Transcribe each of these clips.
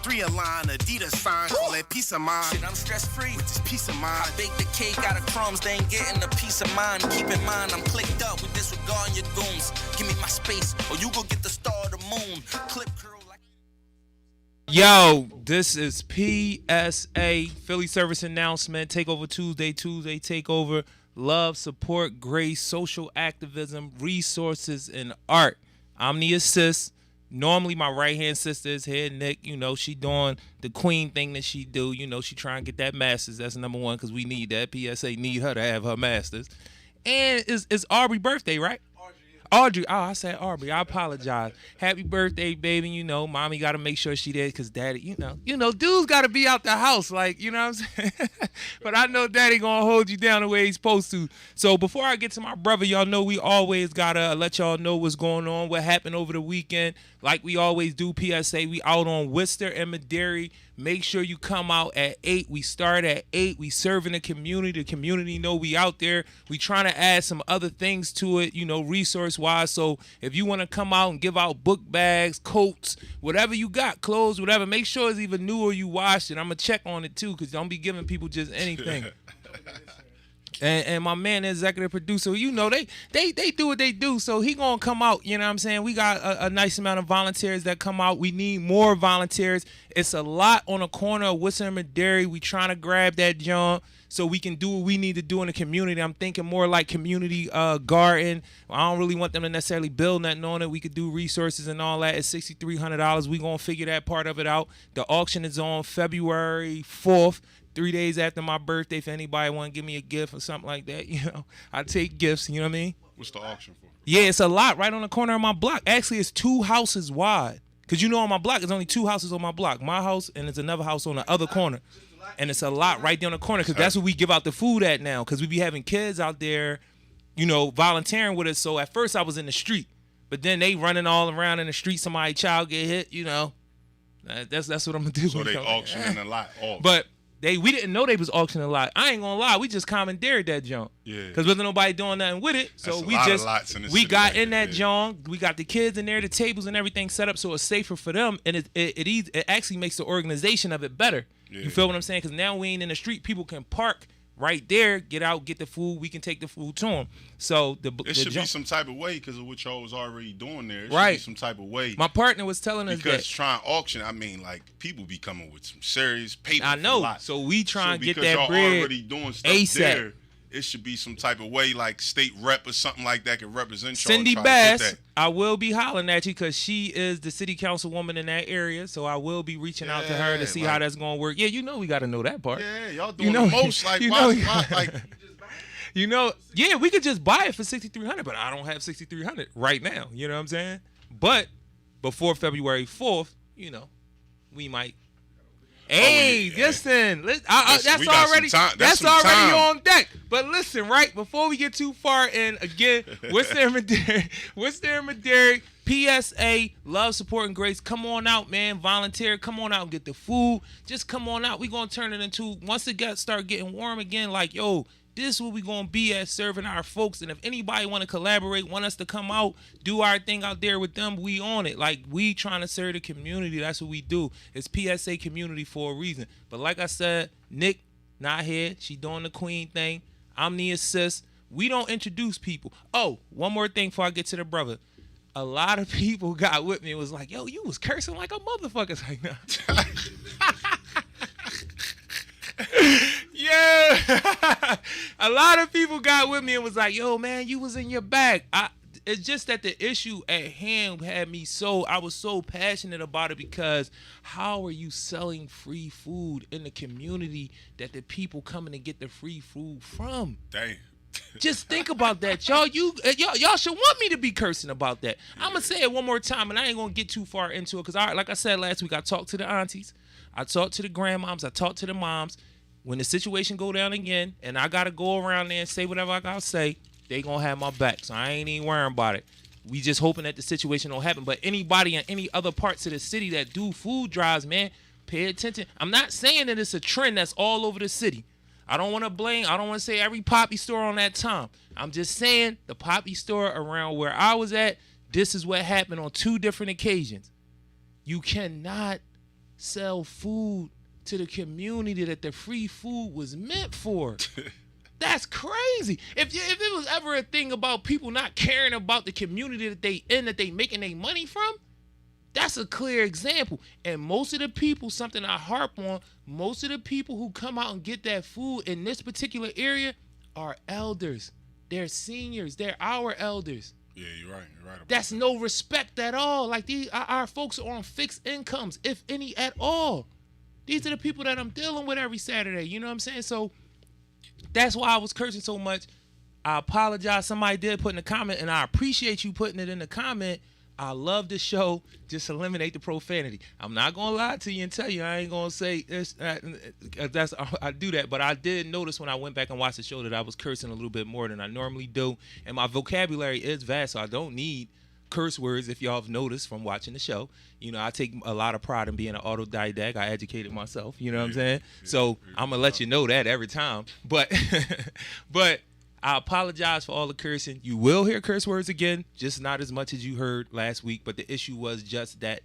3-a-line Adidas sign, call it peace of mind. Shit, I'm stress-free. With this peace of mind. I bake the cake out of crumbs, they ain't getting the peace of mind. Keep in mind, I'm clicked up with disregarding your goons. Give me my space, or you go get the star of the moon. Clip curl like... Yo, this is PSA, Philly Service Announcement, Takeover Tuesday Takeover, love, support, grace, social activism, resources, and art. I'm the assist. Normally, my right-hand sister is here, Nick. You know, she doing the queen thing that she do. You know, she trying to get that master's. That's number one because we need that. PSA need her to have her master's. And it's Aubrey's birthday, right? Audrey. Oh, I said Aubrey. I apologize. Happy birthday, baby. You know, mommy got to make sure she there because daddy, you know, dude's got to be out the house. Like, you know what I'm saying? But I know daddy going to hold you down the way he's supposed to. So before I get to my brother, y'all know we always got to let y'all know what's going on, what happened over the weekend. Like we always do, PSA, we out on Worcester and Madera. Make sure you come out at 8. We start at 8. We serving the community. The community know we out there. We trying to add some other things to it, you know, resource-wise. So if you want to come out and give out book bags, coats, whatever you got, clothes, whatever, make sure it's even new or you washed it. I'm going to check on it, too, because don't be giving people just anything. And my man, the executive producer, you know, they do what they do. So he going to come out, you know what I'm saying? We got a nice amount of volunteers that come out. We need more volunteers. It's a lot on the corner of Worcester and Madera. We trying to grab that jump so we can do what we need to do in the community. I'm thinking more like community garden. I don't really want them to necessarily build nothing on it. We could do resources and all that. It's $6,300. We going to figure that part of it out. The auction is on February 4th. 3 days after my birthday, if anybody want to give me a gift or something like that, you know, I take gifts, you know what I mean? What's the auction for? Yeah, it's a lot right on the corner of my block. Actually, it's 2 houses wide. Because you know on my block, there's only 2 houses on my block. My house and there's another house on the other corner. And it's a lot right there on the corner because that's where we give out the food at now. Because we be having kids out there, you know, volunteering with us. So at first I was in the street. But then they running all around in the street. Somebody's child get hit, you know. That's what I'm going to do. So they auctioning a lot off. But we didn't know they was auctioning a lot. I ain't gonna lie, we just commandeered that junk. Yeah. Because wasn't nobody doing nothing with it. So That's we got in that junk. We got the kids in there, the tables and everything set up so it's safer for them. And it actually makes the organization of it better. Yeah. You feel what I'm saying? Because now we ain't in the street. People can park right there, get out, get the food. We can take the food to them. So it should be some type of way because of what y'all was already doing there. It right. should be some type of way. My partner was telling us because trying to auction, I mean, like people be coming with some serious paper. I know. So we trying to get that y'all bread already doing stuff ASAP. there. It should be some type of way, like state rep or something like that, can represent y'all. Cindy Bass, I will be hollering at you because she is the city councilwoman in that area. So I will be reaching out to her to see how that's going to work. Yeah, you know we got to know that part. Yeah, y'all doing the most. Like, why, like, you know, yeah, we could just buy it for $6,300, but I don't have $6,300 right now. You know what I'm saying? But before February 4th, you know, we might. Hey, listen, that's already on deck. But listen, right before we get too far in, again, Worcester and Madera, PSA, love, support, and grace. Come on out, man. Volunteer. Come on out and get the food. Just come on out. We're going to turn it into, once it start getting warm again, like, yo, this is what we going to be at serving our folks. And if anybody want to collaborate, want us to come out, do our thing out there with them, we on it. Like, we trying to serve the community. That's what we do. It's PSA community for a reason. But like I said, Nick not here. She doing the queen thing. I'm the assist. We don't introduce people. Oh, one more thing before I get to the brother. A lot of people got with me and was like, yo, you was cursing like a motherfucker. Like, nah. Yeah. A lot of people got with me and was like, yo, man, you was in your bag. It's just that the issue at hand had me I was so passionate about it because how are you selling free food in the community that the people coming to get the free food from? Dang. Just think about that, y'all. Y'all should want me to be cursing about that. Yeah. I'm going to say it one more time, and I ain't going to get too far into it because, like I said last week, I talked to the aunties. I talked to the grandmoms. I talked to the moms. When the situation go down again, and I got to go around there and say whatever I got to say, they going to have my back. So I ain't even worrying about it. We just hoping that the situation don't happen. But anybody in any other parts of the city that do food drives, man, pay attention. I'm not saying that it's a trend that's all over the city. I don't want to say every poppy store on that time. I'm just saying the poppy store around where I was at, this is what happened on 2 different occasions. You cannot sell food to the community that the free food was meant for. That's crazy. If it was ever a thing about people not caring about the community that they making their money from, that's a clear example. And most of the people, something I harp on, most of the people who come out and get that food in this particular area are elders. They're seniors. They're our elders. Yeah, you're right. You're right. That's no respect at all. Like our folks are on fixed incomes, if any at all. These are the people that I'm dealing with every Saturday. You know what I'm saying? So that's why I was cursing so much. I apologize. Somebody did put in a comment, and I appreciate you putting it in the comment. I love the show. Just eliminate the profanity. I'm not gonna lie to you and tell you I ain't gonna say this. I do that, but I did notice when I went back and watched the show that I was cursing a little bit more than I normally do, and my vocabulary is vast, so I don't need curse words. If y'all have noticed from watching the show, you know I take a lot of pride in being an autodidact. I educated myself. You know what I'm saying? So I'm gonna let you know that every time. But I apologize for all the cursing. You will hear curse words again, just not as much as you heard last week. But the issue was just that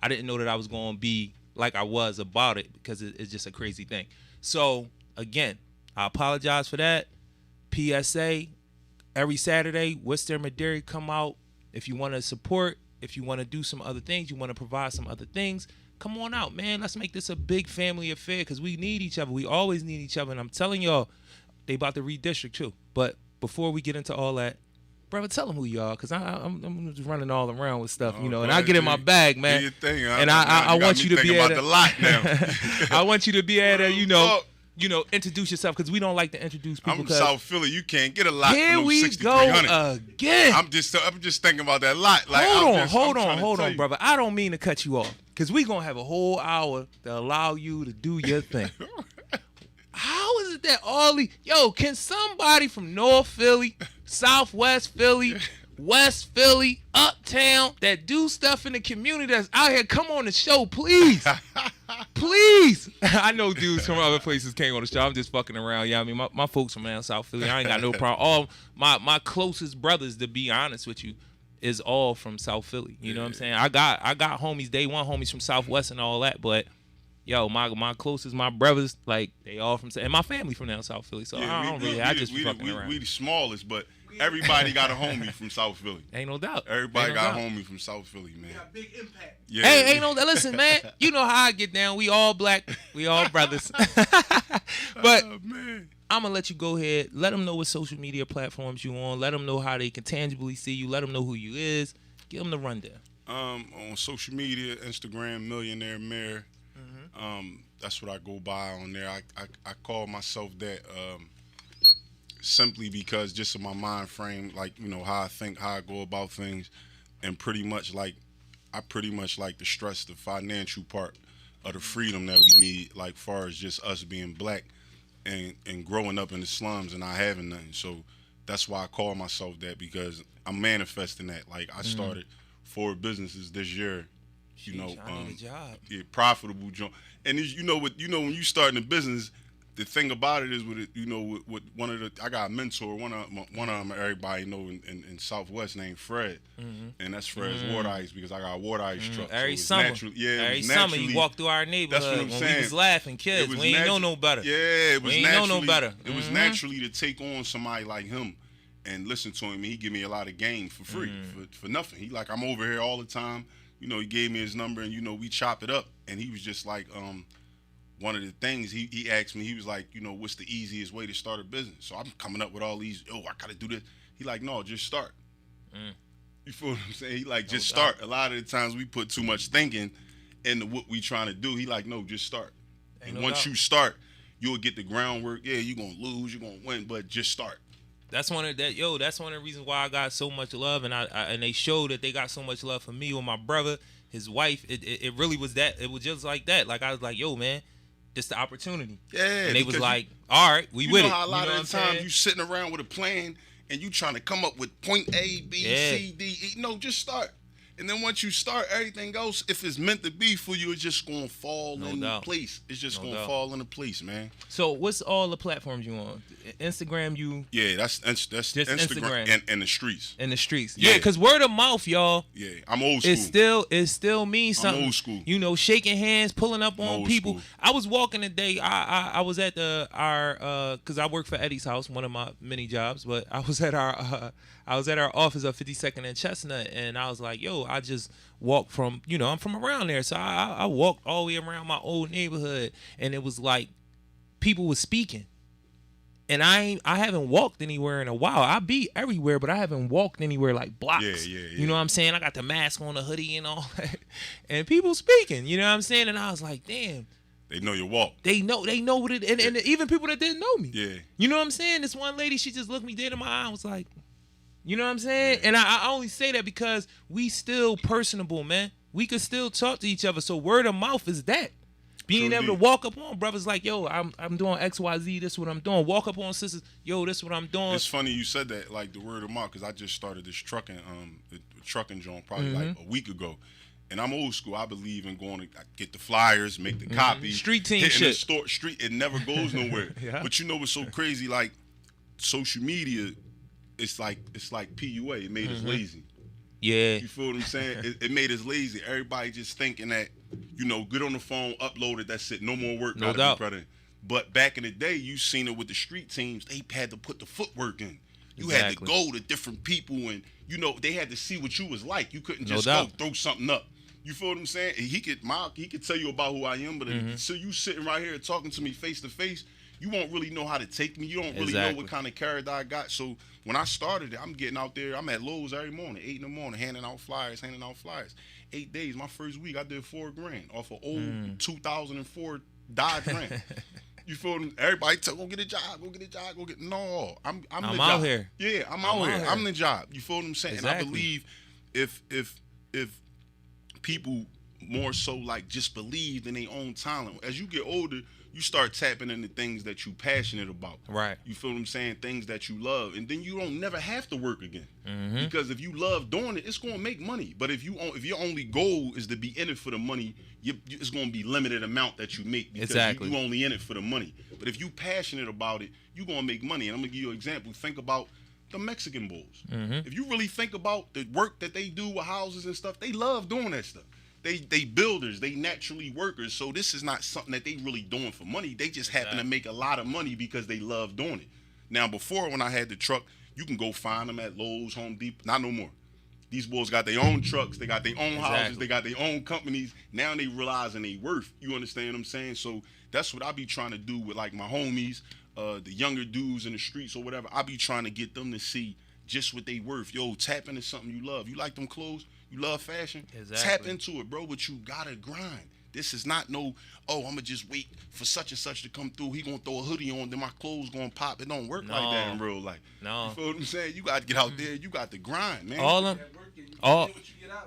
I didn't know that I was going to be like I was about it because it's just a crazy thing. So, again, I apologize for that. PSA, every Saturday, Worcester and Madera come out. If you want to support, if you want to do some other things, you want to provide some other things, come on out, man. Let's make this a big family affair because we need each other. We always need each other. And I'm telling y'all, they about to redistrict too. But before we get into all that, brother, tell them who you are, because I'm just running all around with stuff, you know, and I get in my bag, man. Do your thing, and I want you to be about the lot now. I want you to be able to, you know, introduce yourself, because we don't like to introduce people. I'm from South Philly. You can't get a lot. Here from we go again. I'm just thinking about that lot. Like, hold on, brother. I don't mean to cut you off, because we gonna have a whole hour to allow you to do your thing. How is it that can somebody from North Philly, Southwest Philly, West Philly, Uptown, that do stuff in the community that's out here, come on the show, please? Please. I know dudes from other places came on the show. I'm just fucking around. Yeah, I mean, my folks from down South Philly, I ain't got no problem. All my closest brothers, to be honest with you, is all from South Philly. You know what I'm saying? I got homies, day one homies from Southwest and all that, but yo, my closest, my brothers, like, they all from, and my family from down South Philly. So I just fucking around. We the smallest, but everybody got a homie from South Philly. Ain't no doubt. Everybody got a homie from South Philly, man. Got big impact. Yeah. Hey, ain't no, listen, man. You know how I get down. We all black. We all brothers. But man, I'm gonna let you go ahead. Let them know what social media platforms you on. Let them know how they can tangibly see you. Let them know who you is. Give them the rundown. On social media, Instagram, Millionaire Mayor. That's what I go by on there. I call myself that simply because just in my mind frame, like, you know, how I think, how I go about things, and pretty much like to stress the financial part of the freedom that we need, like far as just us being black and growing up in the slums and not having nothing. So that's why I call myself that, because I'm manifesting that. Like, I started 4 businesses this year. You know, I need a job. Yeah, profitable joint. And when you starting a business, the thing about it is with one of the, I got a mentor, one of them everybody know in Southwest named Fred, and that's Fred's Water Ice, because I got a water ice truck. Every so summer, every summer you walk through our neighborhood. That's what I'm when saying. We was laughing kids. We ain't know no better. Yeah, it was we ain't naturally, know no better. It was naturally to take on somebody like him and listen to him. And he give me a lot of game for free, for nothing. He like, I'm over here all the time. You know, he gave me his number, and, you know, we chopped it up. And he was just like, one of the things he asked me, he was like, you know, what's the easiest way to start a business? So I'm coming up with all these, I gotta do this. He like, no, just start. You feel what I'm saying? He like, just start. A lot of the times we put too much thinking into what we trying to do. He like, no, just start. And once you start, you'll get the groundwork. Yeah, you're gonna lose, you're gonna win, but just start. That's one of the reasons why I got so much love, and and they showed that they got so much love for me with my brother, his wife. It really was that. It was just like that. Like, I was like, yo, man, this the opportunity. Yeah. And they was like, all right, we with it. A lot of the time you sitting around with a plan and you trying to come up with point A, B, C, D, E. No, just start. And then once you start, everything else, if it's meant to be for you, it's just gonna fall into place. It's just gonna fall into place, man. So what's all the platforms you on? Instagram, you? Yeah, that's just Instagram and the streets. And the streets. Yeah, because word of mouth, y'all. Yeah, I'm old school. It still means something. I'm old school. You know, shaking hands, pulling up on people. School. I was walking today. I was at because I work for Eddie's house, one of my many jobs, but I was at our office of 52nd and Chestnut, and I was like, yo, I just walked from, I'm from around there, so I walked all the way around my old neighborhood, and it was like people were speaking. And I haven't walked anywhere in a while. I be everywhere, but I haven't walked anywhere like blocks. Yeah. You know what I'm saying? I got the mask on, the hoodie and all that. And people speaking, you know what I'm saying? And I was like, damn. They know your walk. They know what it and even people that didn't know me. Yeah. You know what I'm saying? This one lady, she just looked me dead in my eye and was like, you know what I'm saying? Yeah. And I only say that because we still personable, man. We could still talk to each other. So word of mouth is that. Being able to walk up on brothers like, yo, I'm doing XYZ, this is what I'm doing. Walk up on sisters, yo, this is what I'm doing. It's funny you said that, like the word of mouth, because I just started this trucking joint probably like a week ago. And I'm old school. I believe in going to get the flyers, make the copy. Street team shit. shit. The store, street, it never goes nowhere. Yeah. But you know what's so crazy? Like social media, it's like PUA. It made us lazy. Yeah. You feel what I'm saying? It made us lazy. Everybody just thinking that, get on the phone, upload it, that's it. No more work. No doubt. But back in the day, you seen it with the street teams. They had to put the footwork in. You had to go to different people, and they had to see what you was like. You couldn't just go throw something up. You feel what I'm saying? He could tell you about who I am, but so you sitting right here talking to me face to face, you won't really know how to take me. You don't really know what kind of character I got. So when I started it, I'm getting out there. I'm at Lowe's every morning, 8 in the morning, handing out flyers. 8 days. My first week, I did $4,000 off an old 2004 Dodge Ram. You feel me? Everybody tell, go get a job. No, I'm the out job. Here. Yeah, I'm out here. I'm the job. You feel what I'm saying? Exactly. And I believe if people more so like just believe in their own talent, as you get older, you start tapping into things that you passionate about. Right. You feel what I'm saying? Things that you love. And then you don't never have to work again. Because if you love doing it, it's going to make money. But if your only goal is to be in it for the money, it's going to be limited amount that you make because you only in it for the money. But if you passionate about it, you're going to make money. And I'm going to give you an example. Think about the Mexican bulls. If you really think about the work that they do with houses and stuff, they love doing that stuff. They builders, they naturally workers, so this is not something that they really doing for money. They just happen to make a lot of money because they love doing it. Now, before when I had the truck, you can go find them at Lowe's, Home Depot. Not no more. These boys got their own trucks, they got their own houses, they got their own companies. Now they realizing they worth. You understand what I'm saying? So that's what I be trying to do with like my homies, the younger dudes in the streets or whatever. I be trying to get them to see just what they worth. Yo, tap into something you love. You like them clothes? You love fashion? Tap into it, bro, but you gotta grind. This is not I'm gonna just wait for such and such to come through. He gonna throw a hoodie on, then my clothes gonna pop. It don't work like that in real life. No. You feel what I'm saying? You gotta get out there. You got to grind, man.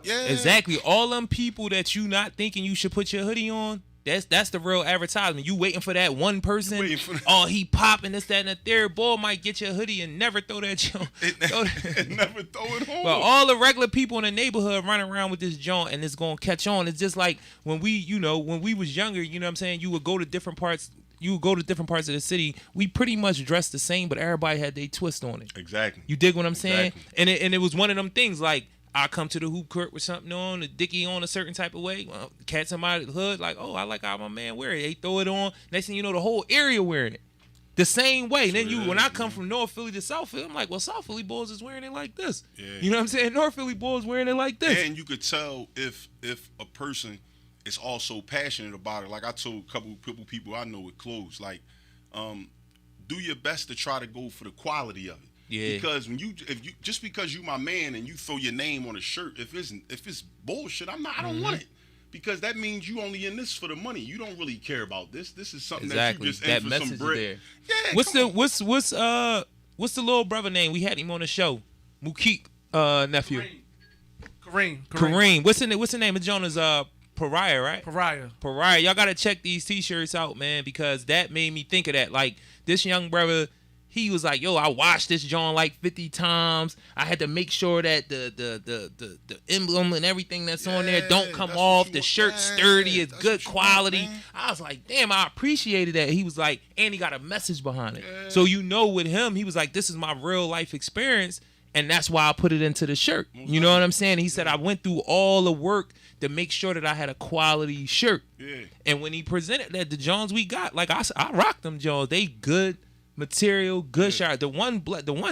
Exactly. All them people that you not thinking you should put your hoodie on, that's the real advertisement. You waiting for that one person. He popping this, that, and the third. Boy might get your hoodie and never throw that joint. Never throw it home. But all the regular people in the neighborhood running around with this joint and it's gonna catch on. It's just like when we was younger, you know what I'm saying? You would go to different parts. You would go to different parts of the city. We pretty much dressed the same, but everybody had their twist on it. Exactly. You dig what I'm saying? And it was one of them things like, I come to the hoop court with something on, a dickie on a certain type of way. Catch somebody at the hood, like, oh, I like how my man wear it. They throw it on. Next thing you know, the whole area wearing it. The same way. And then when I come from North Philly to South Philly, I'm like, well, South Philly boys is wearing it like this. Yeah. You know what I'm saying? North Philly boys wearing it like this. And you could tell if a person is also passionate about it. Like I told a couple people I know with clothes, like, do your best to try to go for the quality of it. Yeah. Because just because you my man and you throw your name on a shirt, if it's bullshit, I don't want it. Because that means you only in this for the money. You don't really care about this. This is something that you just in for some bread. Yeah. What's the little brother name? We had him on the show. Mukik nephew. Kareem. What's the name of Jonah's Pariah, right? Pariah. Y'all gotta check these t-shirts out, man, because that made me think of that. Like, this young brother, he was like, yo, I watched this joint like 50 times. I had to make sure that the emblem and everything that's on there don't come off. The shirt's sturdy, it's good quality. I was like, damn, I appreciated that. He was like, and he got a message behind it. Yeah. So with him, he was like, this is my real life experience, and that's why I put it into the shirt. You know what I'm saying? He said, I went through all the work to make sure that I had a quality shirt. Yeah. And when he presented that, the Jones we got, like I rocked them Jones. They good material, good shot. The one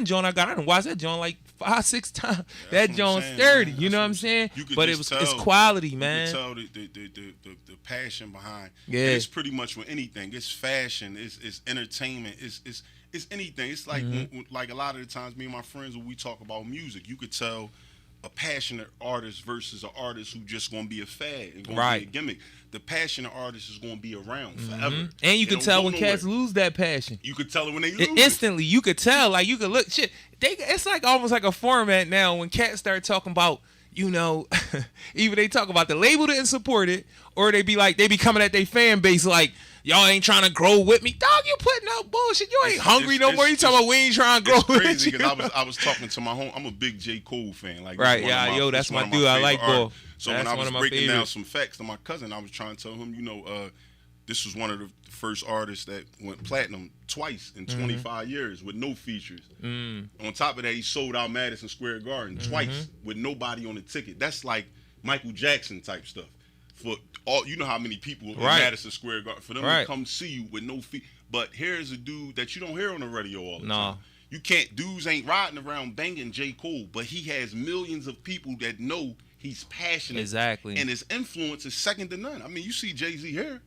John I got, I done watched that John like 5-6 times. Yeah, that John's sturdy. You know what I'm saying? But it's quality, man. You can tell the passion behind. Yeah. It's pretty much with anything. It's fashion. It's entertainment. It's anything. It's like like a lot of the times, me and my friends, when we talk about music, you could tell a passionate artist versus an artist who just gonna be a fad and gonna be a gimmick. The passionate artist is gonna be around forever. And you can tell when cats lose that passion. You could tell it when they lose instantly. You could tell. Like you could look shit. It's like almost like a format now when cats start talking about, either they talk about the label didn't support it, or they be coming at their fan base like, y'all ain't trying to grow with me. Dog, you putting out bullshit. You ain't hungry no more. You talking about we ain't trying to grow with you. It's crazy because I was talking to my home. I'm a big J. Cole fan. Like, right, yeah, that's my dude. I like Cole. So when I was breaking down some facts to my cousin, I was trying to tell him, this was one of the first artists that went platinum twice in 25 years with no features. On top of that, he sold out Madison Square Garden twice with nobody on the ticket. That's like Michael Jackson type stuff. For all, you know how many people in Madison Square Garden, for them to come see you with no fee. But here's a dude that you don't hear on the radio all the time. You can't, dudes ain't riding around banging J. Cole, but he has millions of people that know he's passionate. Exactly. And his influence is second to none. I mean, you see Jay-Z here.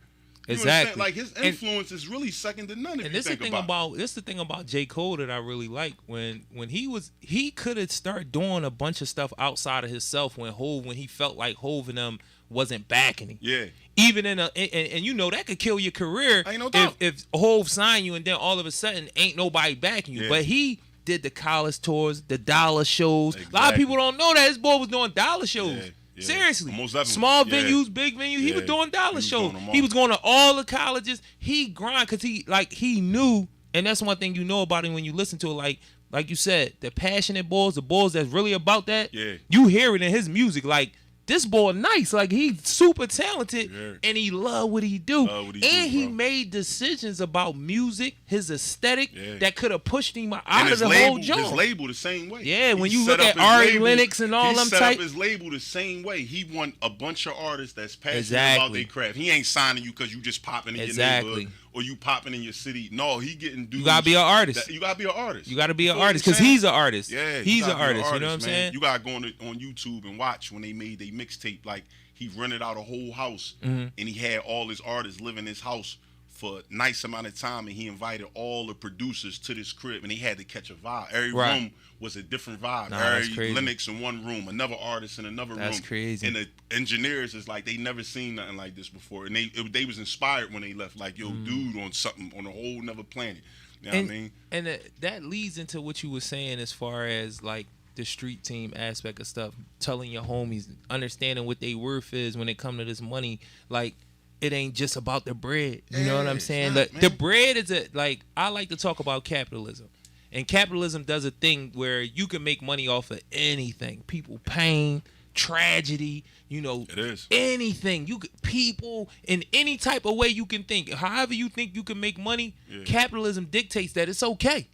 Exactly. Like his influence is really second to none. If you think about it. This is the thing about J. Cole that I really like. When he could have started doing a bunch of stuff outside of himself when he felt like Hov and them wasn't backing him. Yeah. Even and that could kill your career. Ain't no doubt. If Hov signed you and then all of a sudden ain't nobody backing you. Yeah. But he did the college tours, the dollar shows. Exactly. A lot of people don't know that his boy was doing dollar shows. Yeah. Yeah. Seriously, small venues, big venues. He was doing dollar shows. He was going to all the colleges. He grind because he knew, and that's one thing you know about him when you listen to it. Like you said, the passionate boys, the boys that's really about that. Yeah. You hear it in his music. Like this boy, nice. Like he's super talented, and he love what he do. He made decisions about music, his aesthetic that could have pushed him out of the whole job. His label the same way. Yeah, when you look at Ari Lennox and all them type, he set up his label the same way. He want a bunch of artists that's passionate about their craft. He ain't signing you because you just popping in your neighborhood or you popping in your city. No, he getting dudes. You gotta be an artist. You gotta be an artist. You gotta be an artist because he's an artist. Yeah, he's an artist. You know what I'm saying? You gotta go on YouTube and watch when they made their mixtape. Like he rented out a whole house and he had all his artists live in his house for a nice amount of time, and he invited all the producers to this crib, and he had to catch a vibe. Every room was a different vibe. Every Lennox in one room, another artist in another room. That's crazy. And the engineers is like they never seen nothing like this before, and they was inspired when they left. Like yo, dude, on something on a whole nother planet. You know what I mean? And that leads into what you were saying as far as like the street team aspect of stuff, telling your homies, understanding what their worth is when it come to this money. Like it ain't just about the bread. You know what I'm saying? The bread is I like to talk about capitalism. And capitalism does a thing where you can make money off of anything. People pain, tragedy, it is. Anything. People in any type of way you can think. However you think you can make money, capitalism dictates that it's okay.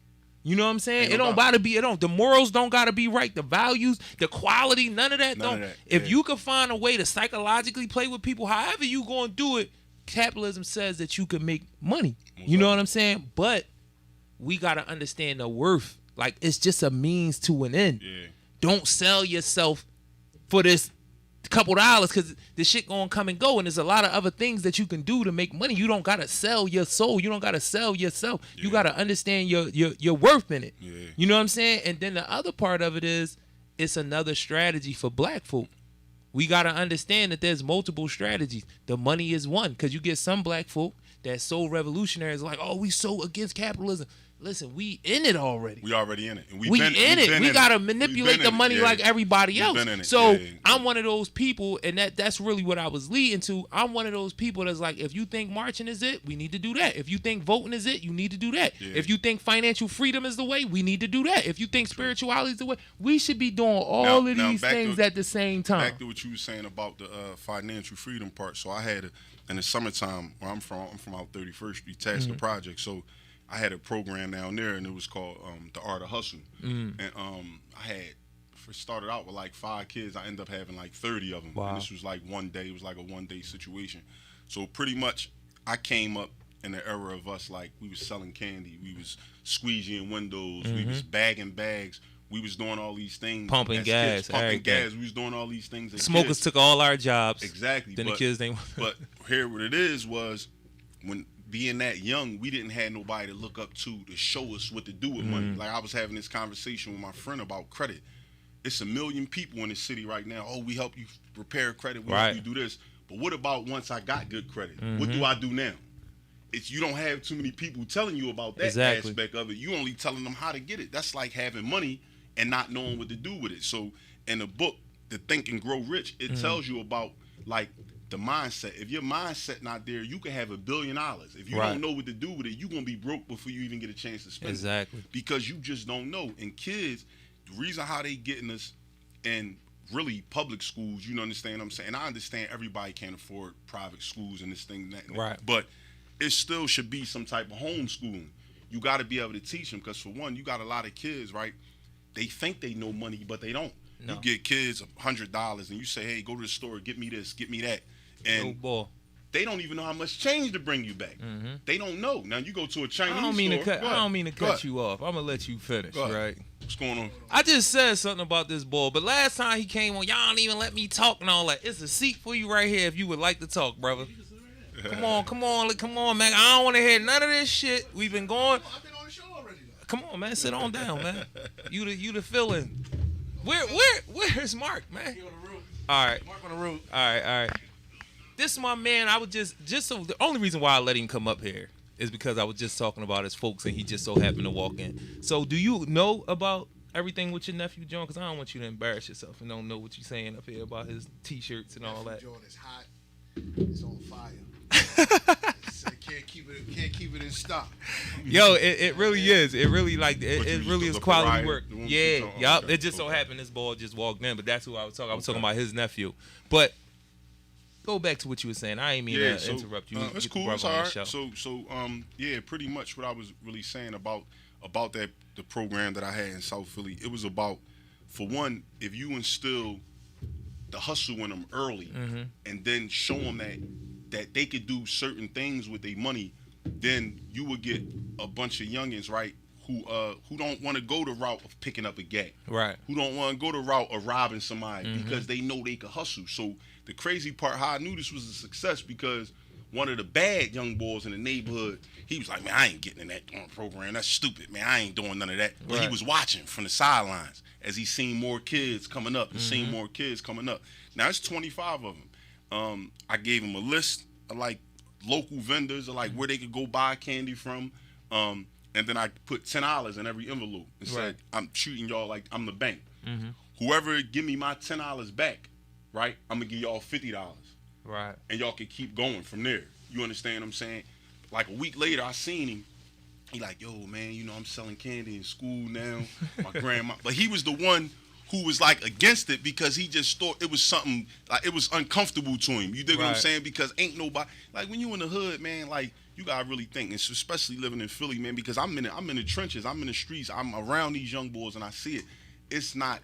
You know what I'm saying? The morals don't gotta be right. The values, the quality, none of that. If you can find a way to psychologically play with people, however you gonna do it, capitalism says that you can make money. You know what I'm saying? But we gotta understand the worth. Like it's just a means to an end. Yeah. Don't sell yourself for this couple dollars because the shit gonna come and go, and there's a lot of other things that you can do to make money. You don't gotta sell your soul. You don't gotta sell yourself. You gotta understand your worth in it. You know what I'm saying? And then the other part of it is it's another strategy for black folk. We gotta understand that there's multiple strategies. The money is one, because you get some black folk that's so revolutionary. It's like, oh, we so against capitalism. listen, we in it already. We already in it. And We in it. We gotta manipulate the money like everybody else. So I'm one of those people, and that's really what I was leading to. I'm one of those people that's like, if you think marching is it, we need to do that. If you think voting is it, you need to do that. Yeah. If you think financial freedom is the way, we need to do that. If you think spirituality is the way, we should be doing all of these things at the same time. Back to what you were saying about the financial freedom part. So I had in the summertime where I'm from out 31st Street, Tasker Project. So I had a program down there, and it was called The Art of Hustle. And I had started out with like 5 kids. I ended up having like 30 of them. Wow. And this was like one day. It was like a one-day situation. So pretty much I came up in the era of us, like, we was selling candy. We was squeegeeing windows. We was bagging bags. We was doing all these things. Pumping gas. We was doing all these things. Smokers took all our jobs. Exactly. Then the kids, But here what it is was, when being that young, we didn't have nobody to look up to show us what to do with money. Like, I was having this conversation with my friend about credit. It's a million people in the city right now. Oh, we help you repair credit. We help you do this. But what about once I got good credit? What do I do now? You don't have too many people telling you about that aspect of it. You only telling them how to get it. That's like having money and not knowing what to do with it. So in the book, The Think and Grow Rich, it tells you about, like, the mindset. If your mindset not there, you can have $1 billion. If you don't know what to do with it, you're going to be broke before you even get a chance to spend it. Because you just don't know. And kids, the reason how they getting us in really public schools, you understand what I'm saying? I understand everybody can't afford private schools and this thing and that. But it still should be some type of homeschooling. You got to be able to teach them, because for one, you got a lot of kids, right? They think they know money, but they don't. No. You get kids $100 and you say, hey, go to the store, get me this, get me that. And they don't even know how much change to bring you back. They don't know. Now you go to a Chinese store. I don't mean to cut you off. I'm gonna let you finish, right? What's going on? I just said something about this boy, but last time he came on, y'all don't even let me talk and all that. It's a seat for you right here if you would like to talk, brother. Come on, man. I don't want to hear none of this shit. We've been going. I've been on the show already, though. Come on, man. Sit on down, man. You the feeling. Where's Mark, man? He on the roof. All right. Mark on the roof. All right. This my man. I would just so the only reason why I let him come up here is because I was just talking about his folks and he just so happened to walk in. So do you know about everything with your nephew John? Because I don't want you to embarrass yourself and don't know what you're saying up here about his T-shirts and all that. John is hot. It's on fire. Can't keep it in stock. Yo, it really is. It really it really is quality work. Yeah, yup. It just so happened this boy just walked in, but that's who I was talking. I was talking about his nephew. But go back to what you were saying. I ain't mean to interrupt you. It's cool. It's all right. So yeah, pretty much what I was really saying about the program that I had in South Philly. It was about, for one, if you instill the hustle in them early, and then show them that they could do certain things with their money, then you would get a bunch of youngins, right, who don't want to go the route of picking up a gang, right? Who don't want to go the route of robbing somebody because they know they could hustle. So the crazy part, how I knew this was a success, because one of the bad young boys in the neighborhood, he was like, man, I ain't getting in that program. That's stupid, man. I ain't doing none of that. But he was watching from the sidelines as he seen more kids coming up Now it's 25 of them. I gave him a list of like local vendors, or like where they could go buy candy from. And then I put $10 in every envelope and said, I'm treating y'all like I'm the bank. Whoever give me my $10 back, right, I'm gonna give y'all $50. Right. And y'all can keep going from there. You understand what I'm saying? Like a week later, I seen him. He like, yo, man, I'm selling candy in school now. My grandma. But he was the one who was like against it, because he just thought it was something, like it was uncomfortable to him. You dig what I'm saying? Because ain't nobody, like when you in the hood, man, like you gotta really think, and especially living in Philly, man, because I'm in the trenches, I'm in the streets, I'm around these young boys and I see it. It's not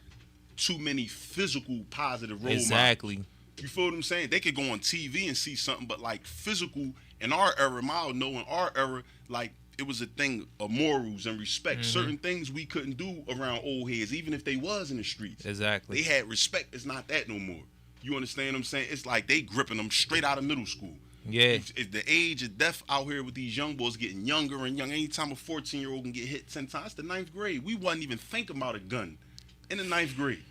too many physical positive role models. You feel what I'm saying? They could go on TV and see something, but like physical, in our era, Miles know in our era, like it was a thing of morals and respect. Certain things we couldn't do around old heads, even if they was in the streets. Exactly. They had respect. It's not that no more. You understand what I'm saying? It's like they gripping them straight out of middle school. Yeah. If the age of death out here with these young boys getting younger and younger. Anytime a 14-year-old can get hit 10 times, it's the 9th grade. We wasn't even thinking about a gun in the 9th grade.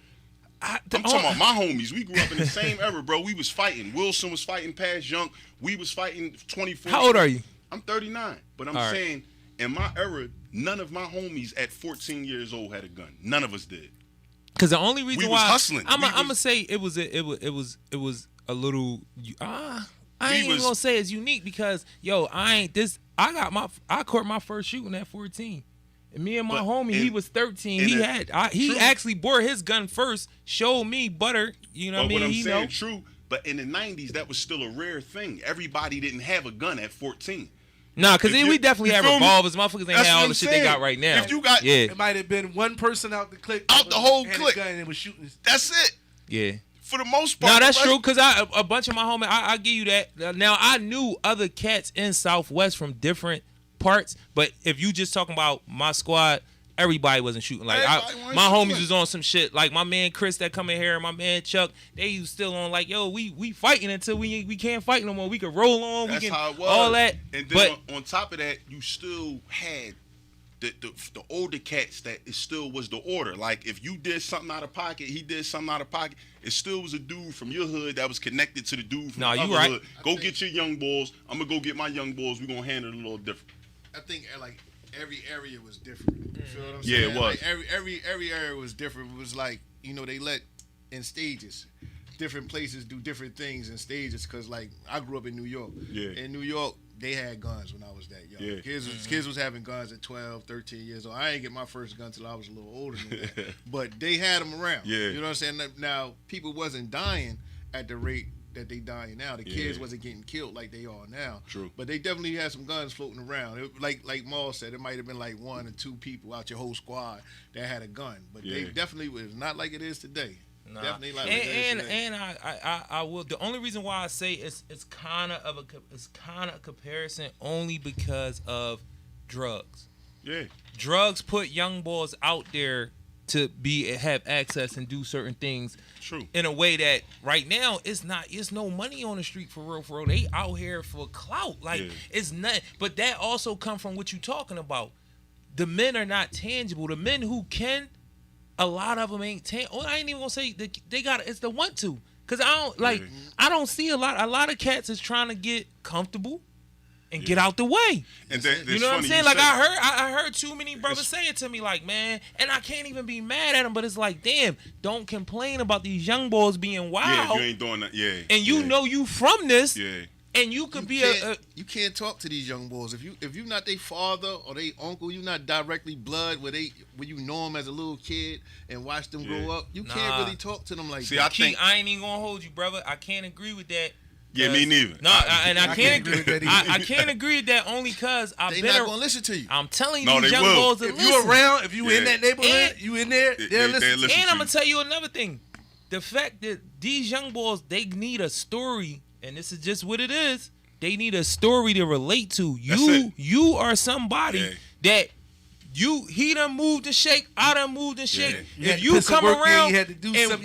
I'm talking about my homies. We grew up in the same era, bro. We was fighting. Wilson was fighting past Young. We was fighting 24. How old are you? I'm 39. But I'm saying in my era, none of my homies at 14 years old had a gun. None of us did. Because the only reason We why was hustling. I'm gonna say it was a little. I ain't even gonna say it's unique because I caught my first shooting at 14. And me and my homie, he was 13. He actually bore his gun first, showed me butter. You know what I mean? What I'm saying, true. But in the 90s, that was still a rare thing. Everybody didn't have a gun at 14. Nah, because we definitely had revolvers. Motherfuckers ain't had all the shit they got right now. If you got, it might have been one person out the clique, out the whole clique, gun and was shooting. That's it. Yeah. For the most part. No, that's true. Because a bunch of my homies, I give you that. Now I knew other cats in Southwest from different parts, but if you just talking about my squad, everybody wasn't shooting. Like my homies was on some shit. Like my man Chris that come in here, and my man Chuck, they was still on like, we fighting until we can't fight no more. We can roll on. That's we can how it was. all that. And then on top of that, you still had the older cats that it still was the order. Like if you did something out of pocket, he did something out of pocket. It still was a dude from your hood that was connected to the dude from the other hood. Go get your young boys. I'm gonna go get my young boys. We gonna handle it a little different. I think like every area was different. You feel what I'm saying? Yeah, it was. Like every area was different. It was like, they let in stages. Different places do different things in stages because, like, I grew up in New York. Yeah. In New York, they had guns when I was that young. Yeah. Kids was having guns at 12, 13 years old. I didn't get my first gun until I was a little older than that. But they had them around. Yeah. You know what I'm saying? Now, people wasn't dying at the rate that they dying now. The kids wasn't getting killed like they are now. True. But they definitely had some guns floating around. Like Maul said, it might have been like 1 or 2 people out your whole squad that had a gun. But they definitely was not like it is today. Nah. Definitely like and I will. The only reason why I say it's kind of a comparison only because of drugs. Yeah. Drugs put young boys out there to have access and do certain things. True. In a way that right now it's no money on the street for real. They out here for clout. Like it's not. But that also come from what you talking about. The men are not tangible. The men who can. A lot of them ain't tangible. I ain't even gonna say they got it's the want to. Cause I don't see a lot of cats is trying to get comfortable and get out the way. And you know what I'm saying? Like I heard too many brothers say it to me like, man, and I can't even be mad at them, but it's like, damn, don't complain about these young boys being wild. Yeah, you ain't doing that. Yeah. And you know you from this. Yeah. And you could you can't talk to these young boys if you not their father or their uncle. You not directly blood where you know them as a little kid and watch them grow up. You can't really talk to them like that. I ain't even gonna hold you, brother. I can't agree with that. Yeah, me neither. No, I can't agree with that either. I can't agree with that only because they not gonna listen to you. I'm telling you, these young boys if you around, if you in that neighborhood, you in there, they'll listen. And I'm gonna tell you another thing: the fact that these young boys they need a story, and this is just what it is. They need a story to relate to. You are somebody that he done moved and shake, I done moved and shake. If you come around, you had to do something,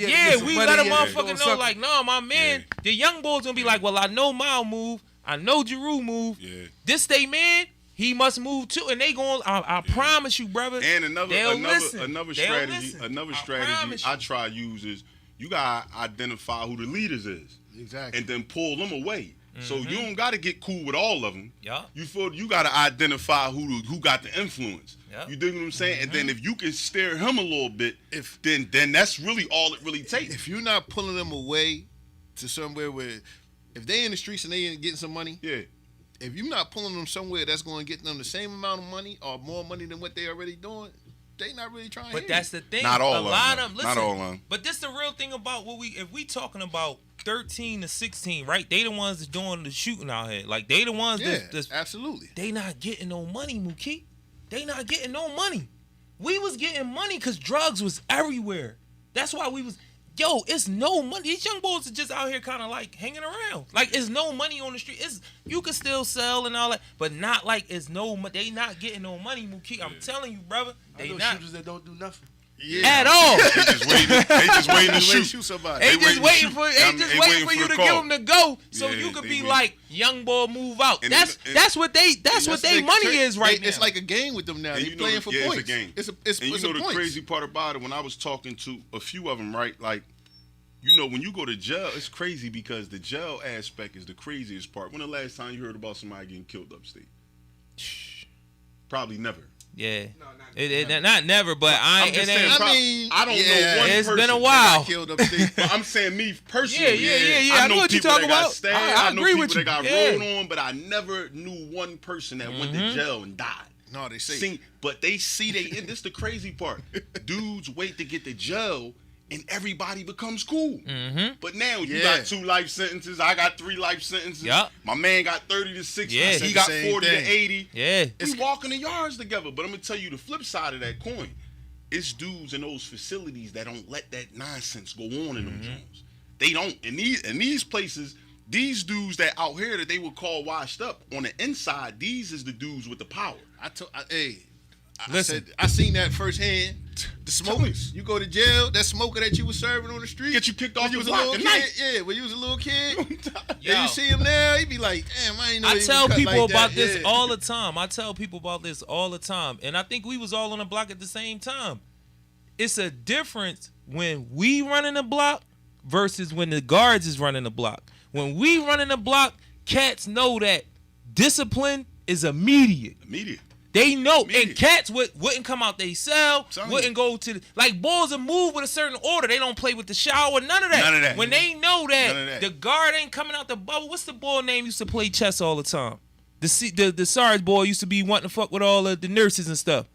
we let a motherfucker know, like, no, my man, the young boys gonna be like, well, I know Mal move, I know Jarue move. Yeah. This they man, he must move too, and they going. I promise you, brother. And another strategy I try to use is you gotta identify who the leaders is, exactly, and then pull them away. So you don't got to get cool with all of them. Yeah. You got to identify who got the influence. Yeah. You dig what I'm saying? And then if you can steer him a little bit, then that's really all it really takes. If you're not pulling them away to somewhere where, if they in the streets and they ain't getting some money, if you're not pulling them somewhere that's going to get them the same amount of money or more money than what they already doing, they not really trying. But that's the thing. Not all a lot of them. Listen, not all of them. But this the real thing about if we talking about 13 to 16, right? They the ones that's doing the shooting out here. Like they the ones that's absolutely. They not getting no money, Mookie. They not getting no money. We was getting money because drugs was everywhere. That's why we was. It's no money. These young boys are just out here kind of like hanging around. Like it's no money on the street. You can still sell and all that, but not like it's no. They not getting no money, Mookie. I'm telling you, brother. They not shooters that don't do nothing. At all. They just waiting to shoot somebody. They just waiting for you to give them the go, so you could be like, young boy, move out. That's what they money is right now. It's like a game with them now. They playing for points. It's a game. It's and you know the crazy part about it, when I was talking to a few of them, right? Like, you know, when you go to jail, it's crazy because the jail aspect is the craziest part. When the last time you heard about somebody getting killed upstate? Probably never. Yeah. Not never, but I don't know one it's person been a while. Killed upstate. But I'm saying me personally. Yeah. I know what people you're talking that got about. stabbed. I know agree people with you. that got rolled on, but I never knew one person that went to jail and died. No, they say. But they see and this is the crazy part. Dudes wait to get to jail and everybody becomes cool. Mm-hmm. But now you got 2 life sentences. I got 3 life sentences. Yep. My man got 30 to 60. Yeah, he got 40 to 80. Yeah. We walking the yards together. But I'm going to tell you the flip side of that coin. It's dudes in those facilities that don't let that nonsense go on in them zones. They don't. In these places, these dudes that out here that they would call washed up, on the inside, these is the dudes with the power. I seen that firsthand. The smokers. You go to jail, that smoker that you was serving on the street. Get you kicked off the the block at night. Yeah, when you was a little kid. Yeah, you see him now, he be like, damn, I ain't know I tell people about this Yeah. all the time. And I think we was all on the block at the same time. It's a difference when we running the block versus when the guards is running the block. When we running the block, cats know that discipline is immediate. They know, and cats wouldn't come out they cell, wouldn't go to like balls are moved with a certain order. They don't play with the shower, none of that. When they know that the guard ain't coming out the bubble. What's the boy name used to play chess all the time? The Sarge boy used to be wanting to fuck with all of the nurses and stuff.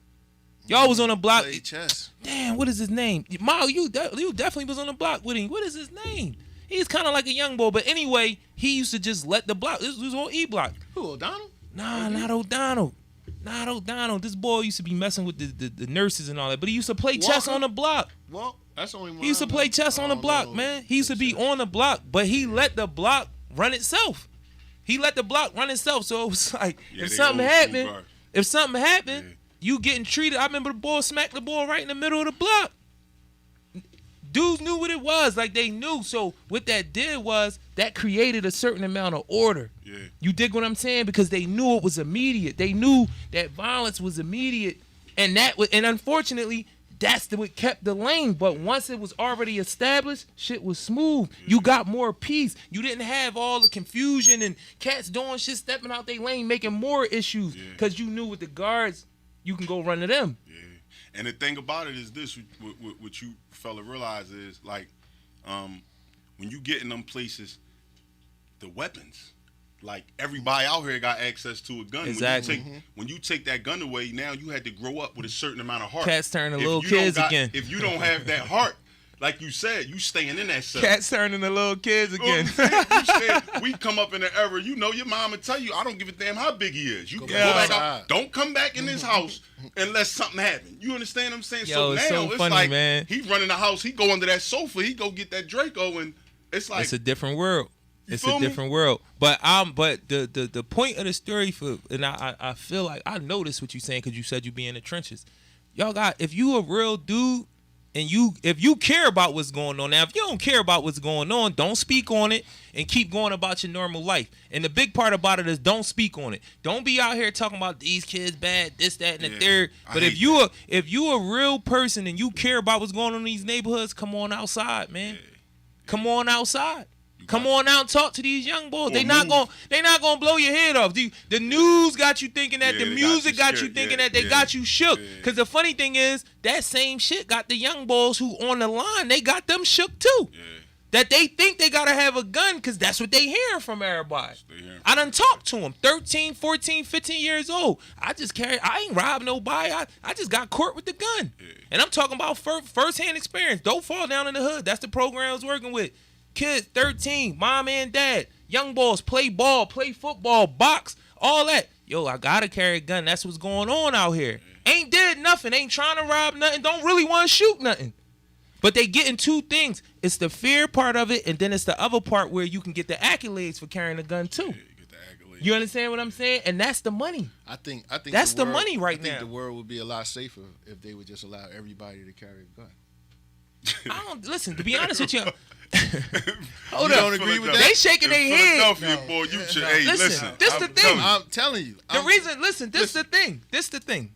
Y'all was on the block. Play chess. Damn, what is his name? Mile, you definitely was on the block with him. What is his name? He's kind of like a young boy, but anyway, he used to just let the block. This was on E block. Who, O'Donnell? Nah, not O'Donnell. Not O'Donnell. This boy used to be messing with the nurses and all that, but he used to play chess on the block. Well, that's the only one. He used to play chess on the block, man. He used to be on the block, but he let the block run itself. So it was like, if something happened, you getting treated. I remember the boy smacked the ball right in the middle of the block. Dudes knew what it was, like they knew. So what that did was that created a certain amount of order. Yeah. You dig what I'm saying? Because they knew it was immediate. They knew that violence was immediate, and unfortunately, that's what kept the lane. But once it was already established, shit was smooth. You got more peace. You didn't have all the confusion and cats doing shit, stepping out their lane, making more issues because you knew with the guards, you can go run to them. Yeah. And the thing about it is this, what you fella realize is, like, when you get in them places, the weapons, like, everybody out here got access to a gun. Exactly. When you take that gun away, now you had to grow up with a certain amount of heart. Cats turning little kids again. If you don't have that heart, like you said, you staying in that cell. Cats turning the little kids again. We come up in the era, you know, your mom would tell you, I don't give a damn how big he is. You go back out. Don't come back in this house unless something happens. You understand what I'm saying? Yo, so it's now so it's funny, like man. he running the house, he go under that sofa, he go get that Draco, and it's like it's a different world. It's a feel me? different world. But the point of the story I feel like I noticed what you saying because you said you be in the trenches. Y'all got, if you a real dude and if you care about what's going on, now if you don't care about what's going on, don't speak on it and keep going about your normal life. And the big part about it is don't speak on it. Don't be out here talking about these kids bad, this, that, and the third. But if you a real person and you care about what's going on in these neighborhoods, come on outside, man. Yeah. Come on outside. Come on out and talk to these young boys. They not gonna blow your head off. The news got you thinking that. The music got you thinking that. They got you shook. Because the funny thing is, that same shit got the young boys who on the line, they got them shook too. Yeah. That they think they gotta have a gun because that's what they hearing from everybody. I done talked to them, 13, 14, 15 years old. I ain't robbed nobody. I just got caught with the gun. Yeah. And I'm talking about first-hand experience. Don't fall down in the hood. That's the program I was working with. Kids, 13, mom and dad, young boys, play ball, play football, box, all that. Yo, I gotta carry a gun. That's what's going on out here. Ain't did nothing. Ain't trying to rob nothing. Don't really want to shoot nothing. But they getting two things. It's the fear part of it, and then it's the other part where you can get the accolades for carrying a gun too. You understand what I'm saying? And that's the money. I think that's the money right now. I think the world would be a lot safer if they would just allow everybody to carry a gun. I don't listen. To be honest with you, hold up. Don't agree with that? They shaking their head. Boy, you should. Hey, listen. This the thing. I'm telling you. This the thing.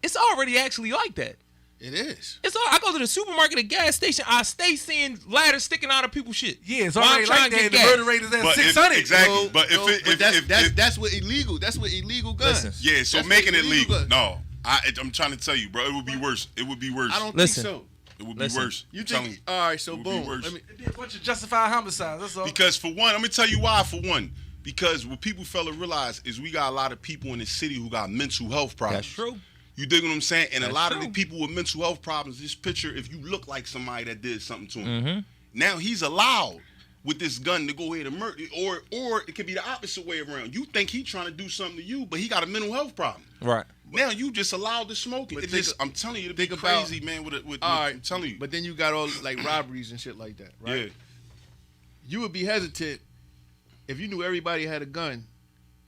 It's already actually like that. It is. It's all. I go to the supermarket, a gas station. I stay seeing ladders sticking out of people's shit. Yeah, it's While already I'm trying like to that. get The gas. murder rate is at 600. Exactly. But if that's what illegal. That's what illegal guns. Listen. yeah, so That's making what it legal. guns. No, I'm trying to tell you, bro. It would be worse. It would be worse. I don't Listen. think so. It would Listen. be worse. You I'm telling think? All right. So It would be boom. worse. Let me. It'd be a bunch of justified homicides. That's all. Because for one, let me tell you why. For one, because what people fail to realize is we got a lot of people in the city who got mental health problems. That's true. You dig what I'm saying? And That's a lot true. of the people with mental health problems, this picture, if you look like somebody that did something to him, Mm-hmm. now he's allowed with this gun to go ahead and murder, or it could be the opposite way around. You think he's trying to do something to you, but he got a mental health problem. Right. Now you just allowed to smoke it. But It think- just, I'm telling you, it'd be think about- crazy, man. With All right. I'm telling you. But then you got all like robberies and shit like that, right? Yeah. You would be hesitant if you knew everybody had a gun.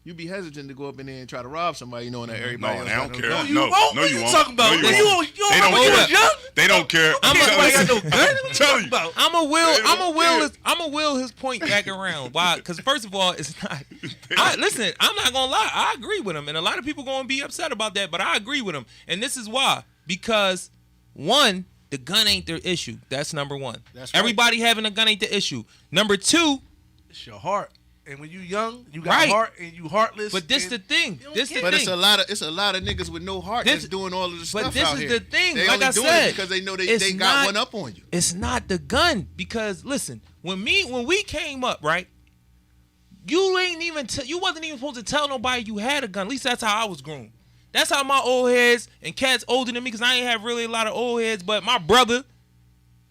You'd be hesitant to go up in there and try to rob somebody, knowing that everybody No, else they got don't no care. gun. You No, won't? no, What you you won't. talking about? No, you Man, won't. you don't They don't know care. what's young? They don't care. Everybody got no gun. I'm telling you. I'm a don't care. will his point back around. Why? Because first of all, it's not. Listen, I'm not gonna lie. I agree with him, and a lot of people gonna be upset about that, but I agree with him, and this is why. Because one, the gun ain't their issue. That's number one. That's right. Everybody having a gun ain't the issue. Number two, It's your heart. And when you young, you got Right. heart and you heartless. but this and the thing. you don't This the care. But thing. it's a lot of niggas with no heart This- that's doing all of the stuff but this out is here. the thing, They like only I doing said, it because they know it's they got not- one up on you. It's not the gun because listen, when we came up, right? You ain't even you wasn't even supposed to tell nobody you had a gun. At least that's how I was groomed. That's how my old heads and cats older than me, because I ain't have really a lot of old heads, but my brother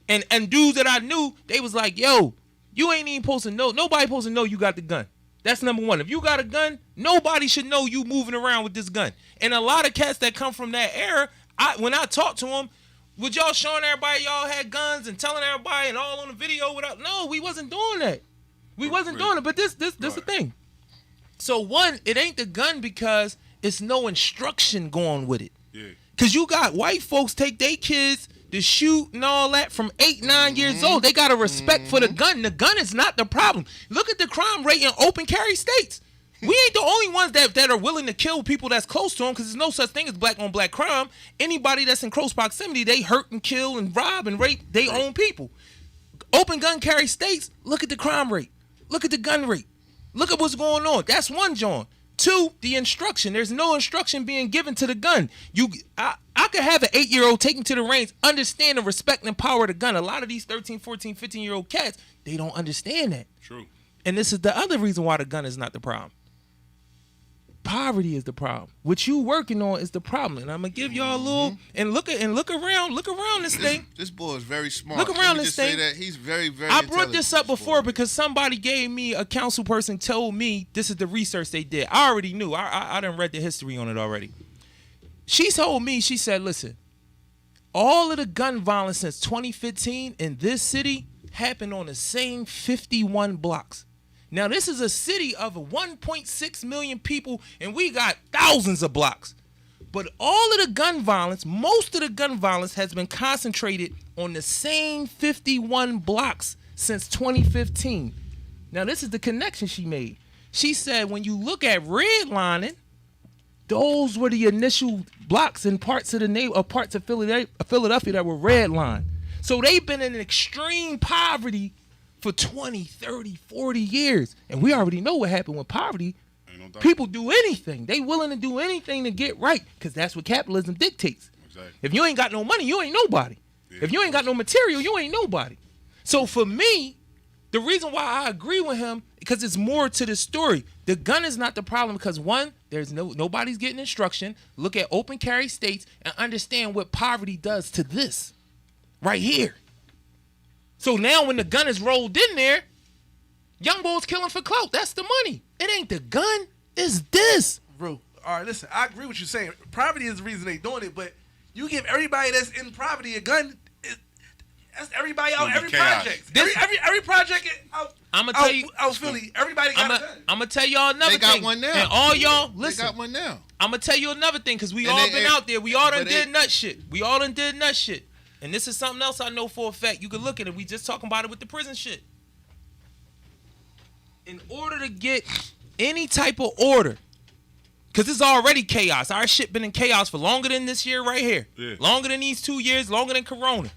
and dudes that I knew, they was like, yo, you ain't even supposed to know. Nobody supposed to know you got the gun. That's number one. If you got a gun, nobody should know you moving around with this gun. And a lot of cats that come from that era, when I talk to them, would y'all showing everybody y'all had guns and telling everybody and all on the video without? No, we wasn't doing that. We wasn't doing it. But this the thing. So one, it ain't the gun because it's no instruction going with it. Yeah. Cause you got white folks take their kids to shoot and all that from 8, 9 years old. They got a respect for the gun. The gun is not the problem. Look at the crime rate in open carry states. We ain't the only ones that are willing to kill people that's close to them, because there's no such thing as black on black crime. Anybody that's in close proximity, they hurt and kill and rob and rape their own people. Open gun carry states, look at the crime rate. Look at the gun rate. Look at what's going on. That's one, John. Two, the instruction. There's no instruction being given to the gun. I could have an 8-year-old take him to the range, understand and respect and power of the gun. A lot of these 13, 14, 15-year-old cats, they don't understand that. True. And this is the other reason why the gun is not the problem. Poverty is the problem. What you working on is the problem. And I'm gonna give y'all a little and look around this thing. This boy is very smart. Look Let around me this just say thing. that he's very, very. I brought this up intelligent, before boy. because somebody gave me a council person told me this is the research they did. I already knew. I done read the history on it already. She told me, she said, listen, all of the gun violence since 2015 in this city happened on the same 51 blocks. Now, this is a city of 1.6 million people, and we got thousands of blocks. But all of the gun violence, most of the gun violence has been concentrated on the same 51 blocks since 2015. Now, this is the connection she made. She said when you look at redlining, those were the initial blocks in parts of the parts of Philadelphia that were redlined. So they've been in extreme poverty for 20, 30, 40 years. And we already know what happened with poverty. Ain't no doubt. People do anything. They willing to do anything to get right because that's what capitalism dictates. Exactly. If you ain't got no money, you ain't nobody. Yeah, If you ain't got no material, you ain't nobody. So for me, the reason why I agree with him, because it's more to the story. The gun is not the problem because one, there's nobody's getting instruction. Look at open carry states and understand what poverty does to this right here. So now when the gun is rolled in there, young boys killing for clout. That's the money. It ain't the gun. It's this. Bro, all right, listen, I agree with you saying. Poverty is the reason they doing it, but you give everybody that's in poverty a gun, that's everybody out It'll be every chaos. project. This- every project out, I'ma tell you- out Philly, everybody got a gun. I'm going to tell y'all another They got thing. one now. And all y'all, They listen. got one now. I'm going to tell you another thing because we And all they- been and- out there. We all done but did they- nut shit. We all done did nut shit. And this is something else I know for a fact. You can look at it. We just talking about it with the prison shit. In order to get any type of order, Because it's already chaos. Our shit been in chaos for longer than this year right here. Yeah. Longer than these 2 years, longer than Corona.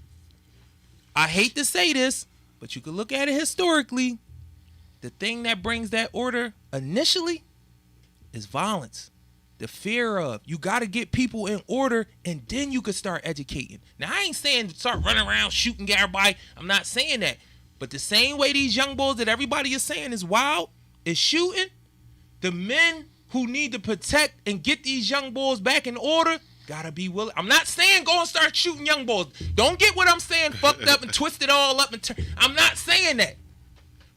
I hate to say this, but you can look at it historically. The thing that brings that order initially is violence. The fear of. You got to get people in order, and then you could start educating. Now, I ain't saying start running around shooting everybody. I'm not saying that. But the same way these young boys that everybody is saying is wild, is shooting, the men who need to protect and get these young boys back in order gotta be willing. I'm not saying go and start shooting young boys. Don't get what I'm saying fucked up and twist it all up. I'm not saying that.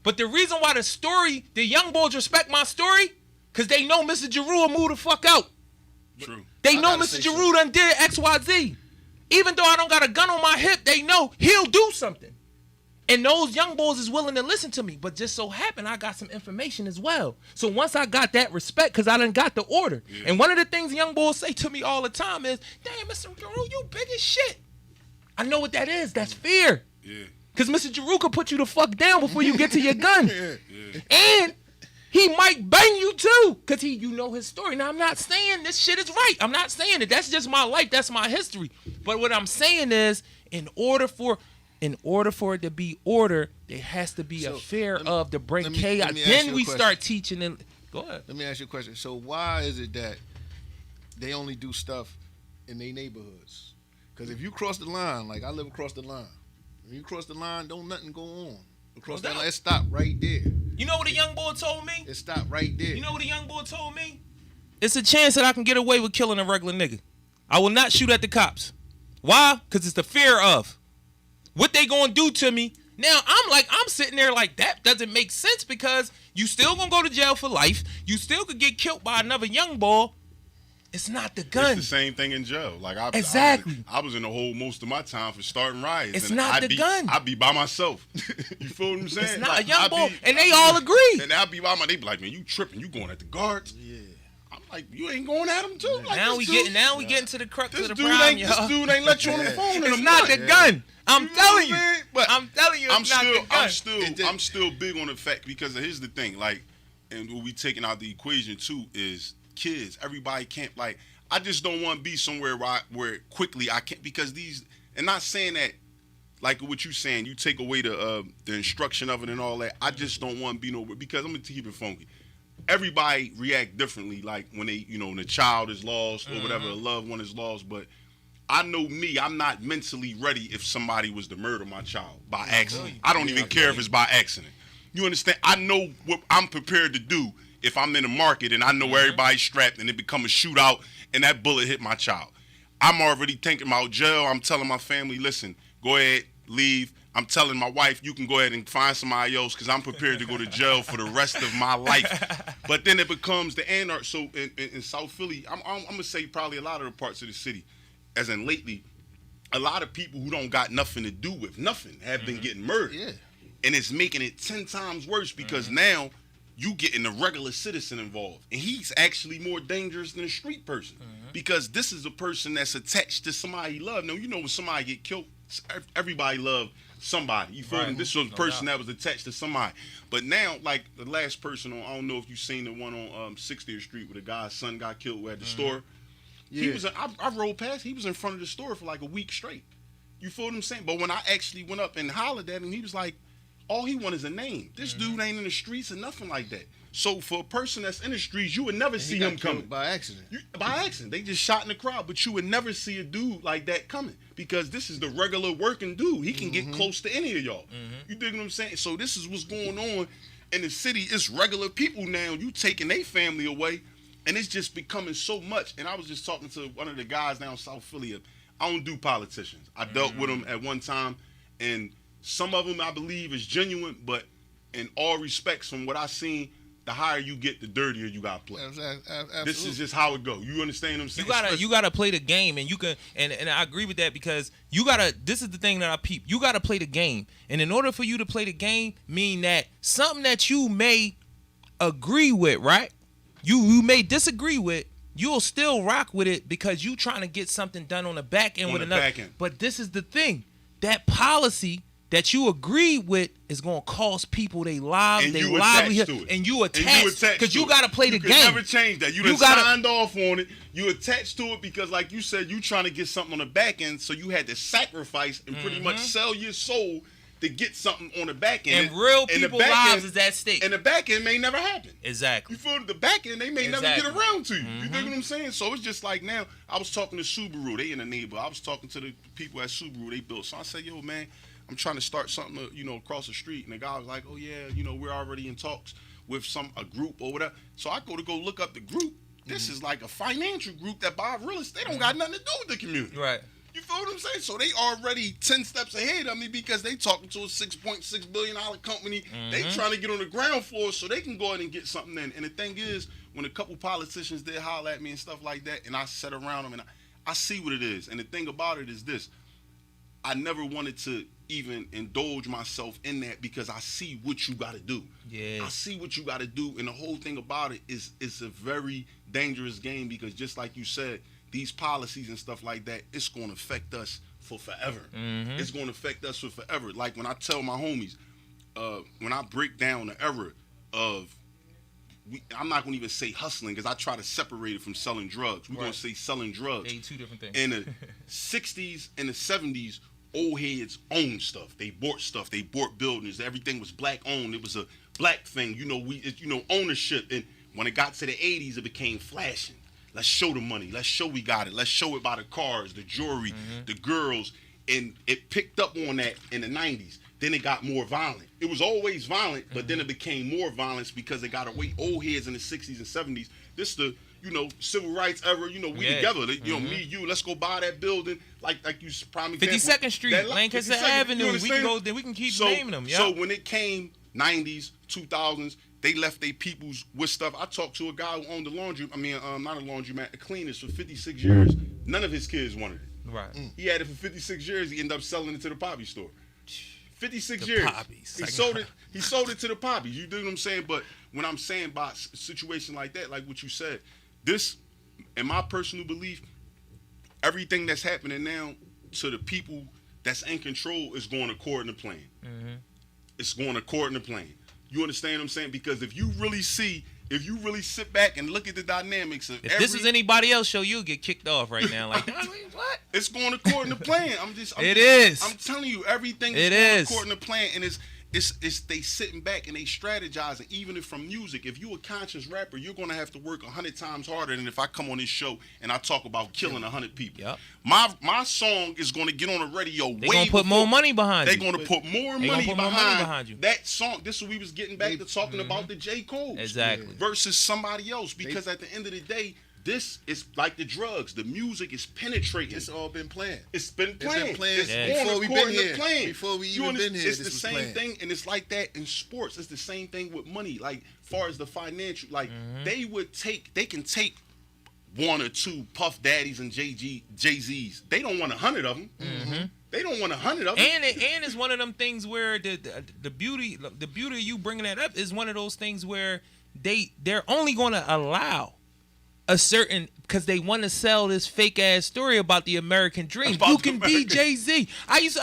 But the reason why the young boys respect my story, because they know Mr. Jarue will move the fuck out. True. They know Mr. Jarue done did XYZ. Even though I don't got a gun on my hip, they know he'll do something. And those young boys is willing to listen to me. But just so happened I got some information as well. So once I got that respect, because I done got the order. Yeah. And one of the things young boys say to me all the time is, damn, Mr. Jarue, you big as shit. I know what that is. That's fear. Yeah. Because Mr. Jarue could put you the fuck down before you get to your gun. Yeah. And he might bang you too. Because you know his story. Now, I'm not saying this shit is right. I'm not saying it. That's just my life. That's my history. But what I'm saying is, in order for it to be order, there has to be a fear of the break chaos. Then we start teaching them. Go ahead. Let me ask you a question. So why is it that they only do stuff in their neighborhoods? Because if you cross the line, like I live across the line, when you cross the line, don't nothing go on. Across that line, it stop right there. You know what a young boy told me? It stopped right there. You know what a young boy told me? It's a chance that I can get away with killing a regular nigga. I will not shoot at the cops. Why? Because it's the fear of what they gonna do to me. Now, I'm sitting there like, that doesn't make sense, because you still gonna go to jail for life. You still could get killed by another young boy. It's not the gun. It's the same thing in jail. Like exactly. I was in the hole most of my time for starting riots. It's not the gun. I'd be by myself. You feel what I'm saying? It's not like, a young boy, and they all agree. And I'd be by they be like, man, you tripping? You going at the guards? Yeah. I'm like, you ain't going at them too. Like, now we getting to the crux of the problem, y'all. This dude ain't let you on the phone. It's not the gun. I'm telling you. But I'm telling you, it's not the gun. I'm still big on the fact, because here's the thing, like, and what we taking out the equation too is kids. Everybody can't, like, I just don't want to be somewhere where quickly I can't, because these, and not saying that, like what you saying, you take away the instruction of it and all that. I just don't want to be nowhere, because I'm gonna keep it funky. Everybody react differently, like when they, when the child is lost or whatever, a loved one is lost. But I know me, I'm not mentally ready if somebody was to murder my child by accident. I don't even care if it's by accident. You understand? I know what I'm prepared to do if I'm in the market and I know everybody's strapped and it become a shootout and that bullet hit my child. I'm already thinking about jail. I'm telling my family, listen, go ahead, leave. I'm telling my wife, you can go ahead and find somebody else, because I'm prepared to go to jail for the rest of my life. But then it becomes the anarchy. So in South Philly, I'm going to say probably a lot of the parts of the city, as in lately, a lot of people who don't got nothing to do with nothing have been getting murdered. Yeah. And it's making it 10 times worse, because now you getting a regular citizen involved. And he's actually more dangerous than a street person, because this is a person that's attached to somebody he loved. Now, when somebody get killed, everybody loved somebody. You feel me? This was a person that was attached to somebody. But now, like the last person on, I don't know if you've seen the one on 60th Street where the guy's son got killed at the store. Yeah. He was. I rode past. He was in front of the store for like a week straight. You feel what I'm saying? But when I actually went up and hollered at him, he was like, all he wants is a name. This dude ain't in the streets or nothing like that. So for a person that's in the streets, you would never see him coming. By accident. By accident. They just shot in the crowd, but you would never see a dude like that coming, because this is the regular working dude. He can get close to any of y'all. You dig what I'm saying? So this is what's going on in the city. It's regular people now. You taking their family away, and it's just becoming so much. And I was just talking to one of the guys down South Philly. I don't do politicians. I dealt with them at one time, and some of them I believe is genuine, but in all respects, from what I seen, the higher you get, the dirtier you gotta play. Absolutely. This is just how it go. You understand what I'm saying? You gotta play the game, and you can, and I agree with that, because you gotta. This is the thing that I peep. You gotta play the game, and in order for you to play the game, mean that something that you may agree with, right? You may disagree with. You'll still rock with it, because you trying to get something done on the back end with another. But this is the thing. That policy that you agree with is gonna cost people their lives, And their you livelihood, attached to it. and you attached because you gotta play the You game. can never change that. You done signed off on it. You attached to it because, like you said, you trying to get something on the back end, so you had to sacrifice and pretty much sell your soul to get something on the back end. And real people's lives is at stake. And the back end may never happen. Exactly. You feel the back end, they may never get around to you. You dig what I'm saying? So it's just like now, I was talking to Subaru. They in the neighborhood. I was talking to the people at Subaru. They built. So I said, yo, man, I'm trying to start something, across the street. And the guy was like, oh, yeah, we're already in talks with a group or whatever. So I go look up the group. This is like a financial group that buy real estate. They don't got nothing to do with the community. Right. You feel what I'm saying? So they already 10 steps ahead of me because they talking to a $6.6 billion company. They trying to get on the ground floor so they can go ahead and get something in. And the thing is, when a couple politicians did holler at me and stuff like that, and I sat around them and I see what it is. And the thing about it is this. I never wanted to even indulge myself in that because I see what you got to do. Yeah. I see what you got to do. And the whole thing about it is it's a very dangerous game because just like you said, these policies and stuff like that, it's going to affect us for forever. It's going to affect us for forever. Like when I tell my homies, when I break down the era of, I'm not going to even say hustling because I try to separate it from selling drugs. We're going to say selling drugs. They two different things. In the 60s and the 70s, old heads owned stuff. They bought stuff. They bought buildings. Everything was black owned. It was a black thing. Ownership. And when it got to the 80s, it became flashing. Let's show the money. Let's show we got it. Let's show it by the cars, the jewelry, the girls. And it picked up on that in the 90s. Then it got more violent. It was always violent, but then it became more violence because it got away. Old heads in the 60s and 70s. This the, civil rights era. We together. Me, you, let's go buy that building. Like you prime example. 52nd Street, Lancaster Avenue. We can go there. We can keep naming them. So when it came 90s, 2000s, they left their peoples with stuff. I talked to a guy who owned not a laundromat, a cleaners for 56 years. None of his kids wanted it. Right. He had it for 56 years. He ended up selling it to the poppy store. 56 the years. Poppies. He sold it to the poppies. You dig what I'm saying? But when I'm saying about a situation like that, like what you said, this, in my personal belief, everything that's happening now to the people that's in control is going according to plan. It's going according to plan. You understand what I'm saying? Because if you really sit back and look at the dynamics of this is anybody else show, you'll get kicked off right now. Like, what? It's going according to plan. I'm telling you, everything is going according to plan, and it's they sitting back and they strategizing. Even if from music, if you a conscious rapper, you're gonna have to work 100 times harder than if I come on this show and I talk about killing 100 people. Yep. My song is gonna get on the radio. They're gonna put more money behind you. They're gonna put more money behind you. That song. This is what we was getting back to talking about the J. Cole. Exactly. Versus somebody else, because at the end of the day, this is like the drugs. The music is penetrating. It's all been planned. It's been planned. Before we been here. Before we even been here, it's the same thing, and it's like that in sports. It's the same thing with money. Like, far as the financial, like they can take one or two Puff Daddies and Jay-Z's. They don't want 100 of them. They don't want 100 of them. And it's one of them things where the beauty of you bringing that up is one of those things where they're only going to allow a certain, because they want to sell this fake ass story about the American dream. You can be Jay-Z. I used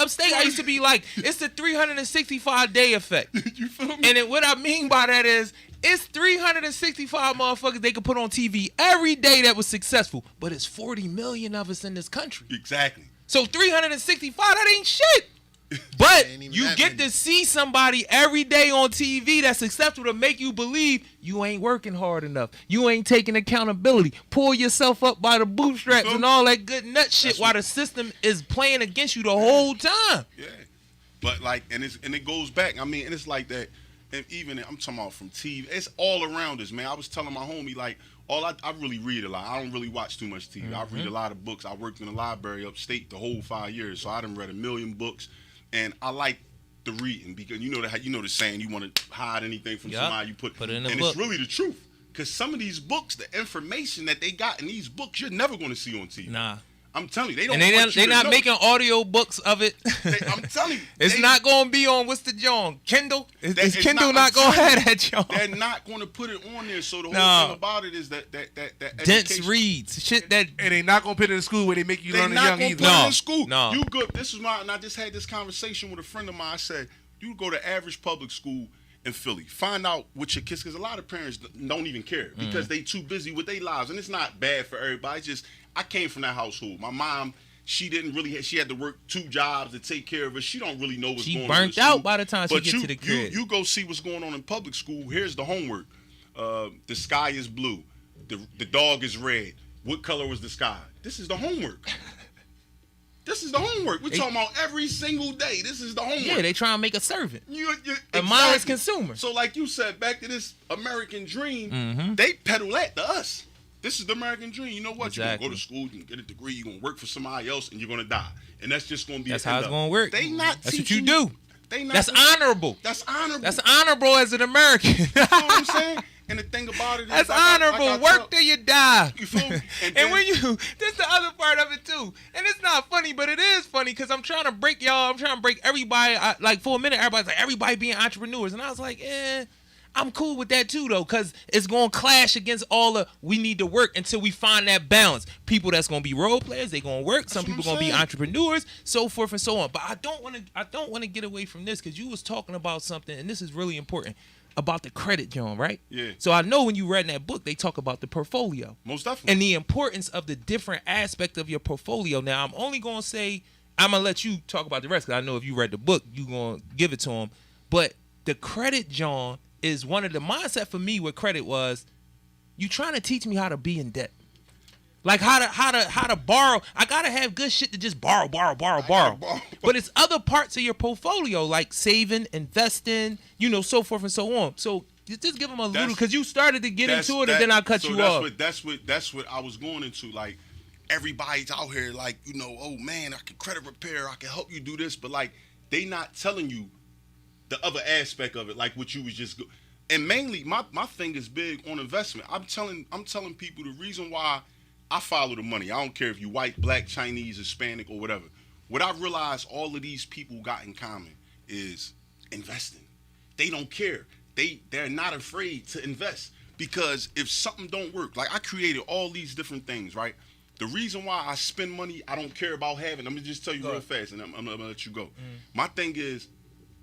to be like, it's the 365-day effect. You feel me? And what I mean by that is, it's 365 motherfuckers they could put on TV every day that was successful. But it's 40 million of us in this country. Exactly. So 365, that ain't shit. But you get to see somebody every day on TV that's successful to make you believe you ain't working hard enough. You ain't taking accountability. Pull yourself up by the bootstraps and all that good nut shit while the system is playing against you the whole time. Yeah. But like, and it goes back. I mean, and it's like that. And even I'm talking about from TV. It's all around us, man. I was telling my homie, like, I really read a lot. I don't really watch too much TV. I read a lot of books. I worked in a library upstate the whole 5 years, so I done read 1 million books. And I like the reading because you know the saying, you want to hide anything from somebody, you put it in a book. And it's really the truth. Because some of these books, the information that they got in these books, you're never going to see on TV. Nah. I'm telling you, they don't. And they're not making audio books of it. I'm telling you, it's not going to be on what's the John Kindle. Is Kindle not going to have that John? They're not going to put it on there. So the whole thing about it is that dense reads shit that, and they not going to put it in school where they make you learn it young either. Put it in school. No, you good. This is my. And I just had this conversation with a friend of mine. I said, you go to average public school in Philly. Find out what your kids, because a lot of parents don't even care because they too busy with their lives, and it's not bad for everybody. It's just I came from that household. My mom, she didn't really. She had to work 2 jobs to take care of us. She don't really know what's going on. She burnt out by the time she get to the crib. You go see what's going on in public school. Here's the homework. The sky is blue. The dog is red. What color was the sky? This is the homework. This is the homework. We're talking about every single day. This is the homework. Yeah, they try and make a servant. Exactly. A mindless consumer. So like you said, back to this American dream, they peddle that to us. This is the American dream. You know what? Exactly. You're going to go to school, you can get a degree, you're going to work for somebody else, and you're going to die. And that's just going to be That's how it's going to work. They not That's what you do. That's honorable. That's honorable. That's honorable as an American. You know what I'm saying? And the thing about it is, that's honorable. Work till you die. You feel me? And when you, this is the other part of it too. And it's not funny, but it is funny because I'm trying to break y'all. I'm trying to break everybody. Like for a minute, everybody's like, everybody being entrepreneurs. And I was like, I'm cool with that too though, because it's going to clash against all the, we need to work until we find that balance. People that's going to be role players, they going to work. Some people going to be entrepreneurs, so forth and so on. But I don't want to get away from this because you was talking about something, and this is really important, about the credit, John, right? Yeah. So I know when you read in that book, they talk about the portfolio. Most definitely. And the importance of the different aspect of your portfolio. Now, I'm only going to say, I'm going to let you talk about the rest because I know if you read the book, you're going to give it to them. But the credit, John, is one of the mindset for me with credit was, you trying to teach me how to be in debt. Like how to borrow. I gotta have good shit to just borrow. But it's other parts of your portfolio like saving, investing, so forth and so on. So just give them a little, because you started to get into it and then I cut you off. That's what I was going into. Like everybody's out here like, oh man, I can credit repair, I can help you do this, but like they not telling you the other aspect of it, like what you was just. And mainly my thing is big on investment. I'm telling people the reason why I follow the money. I don't care if you white, black, Chinese, Hispanic, or whatever. What I realized all of these people got in common is investing. They don't care. They're not afraid to invest, because if something don't work, like I created all these different things, right? The reason why I spend money, I don't care about having. I'm gonna just tell you real fast, and I'm gonna let you go. My thing is,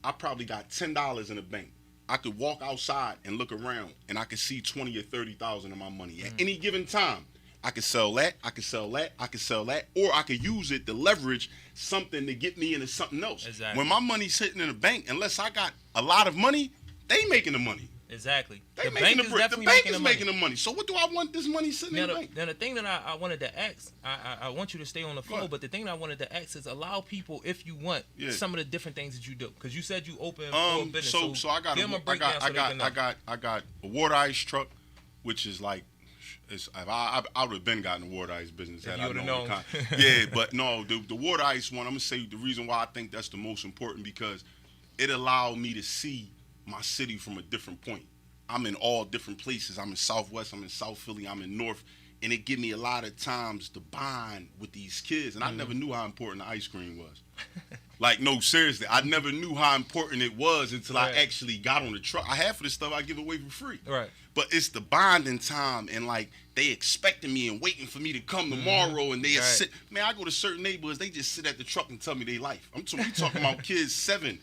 I probably got $10 in the bank. I could walk outside and look around, and I could see 20 or 30,000 of my money at any given time. I could sell that, I could sell that, I could sell that, or I could use it to leverage something to get me into something else. Exactly. When my money's sitting in the bank, unless I got a lot of money, they making the money. Exactly. The bank is making the money. So what do I want this money sitting in the bank? Now the thing that I wanted to ask, I want you to stay on the flow, but the thing that I wanted to ask is allow people, if you want, some of the different things that you do, because you said you open a business. So I got a water ice truck, which is like, I would have been gotten the water ice business had I known. Yeah, but no, the water ice one, I'm gonna say the reason why I think that's the most important, because it allowed me to see my city from a different point. I'm in all different places. I'm in Southwest, I'm in South Philly, I'm in North, and it give me a lot of times to bond with these kids. And I never knew how important the ice cream was. Like, no, seriously, I never knew how important it was until I actually got on the truck. I half of this stuff I give away for free. Right. But it's the bonding time, and like they expecting me and waiting for me to come tomorrow, and they sit. Man, I go to certain neighborhoods, they just sit at the truck and tell me their life. We talking about kids 7,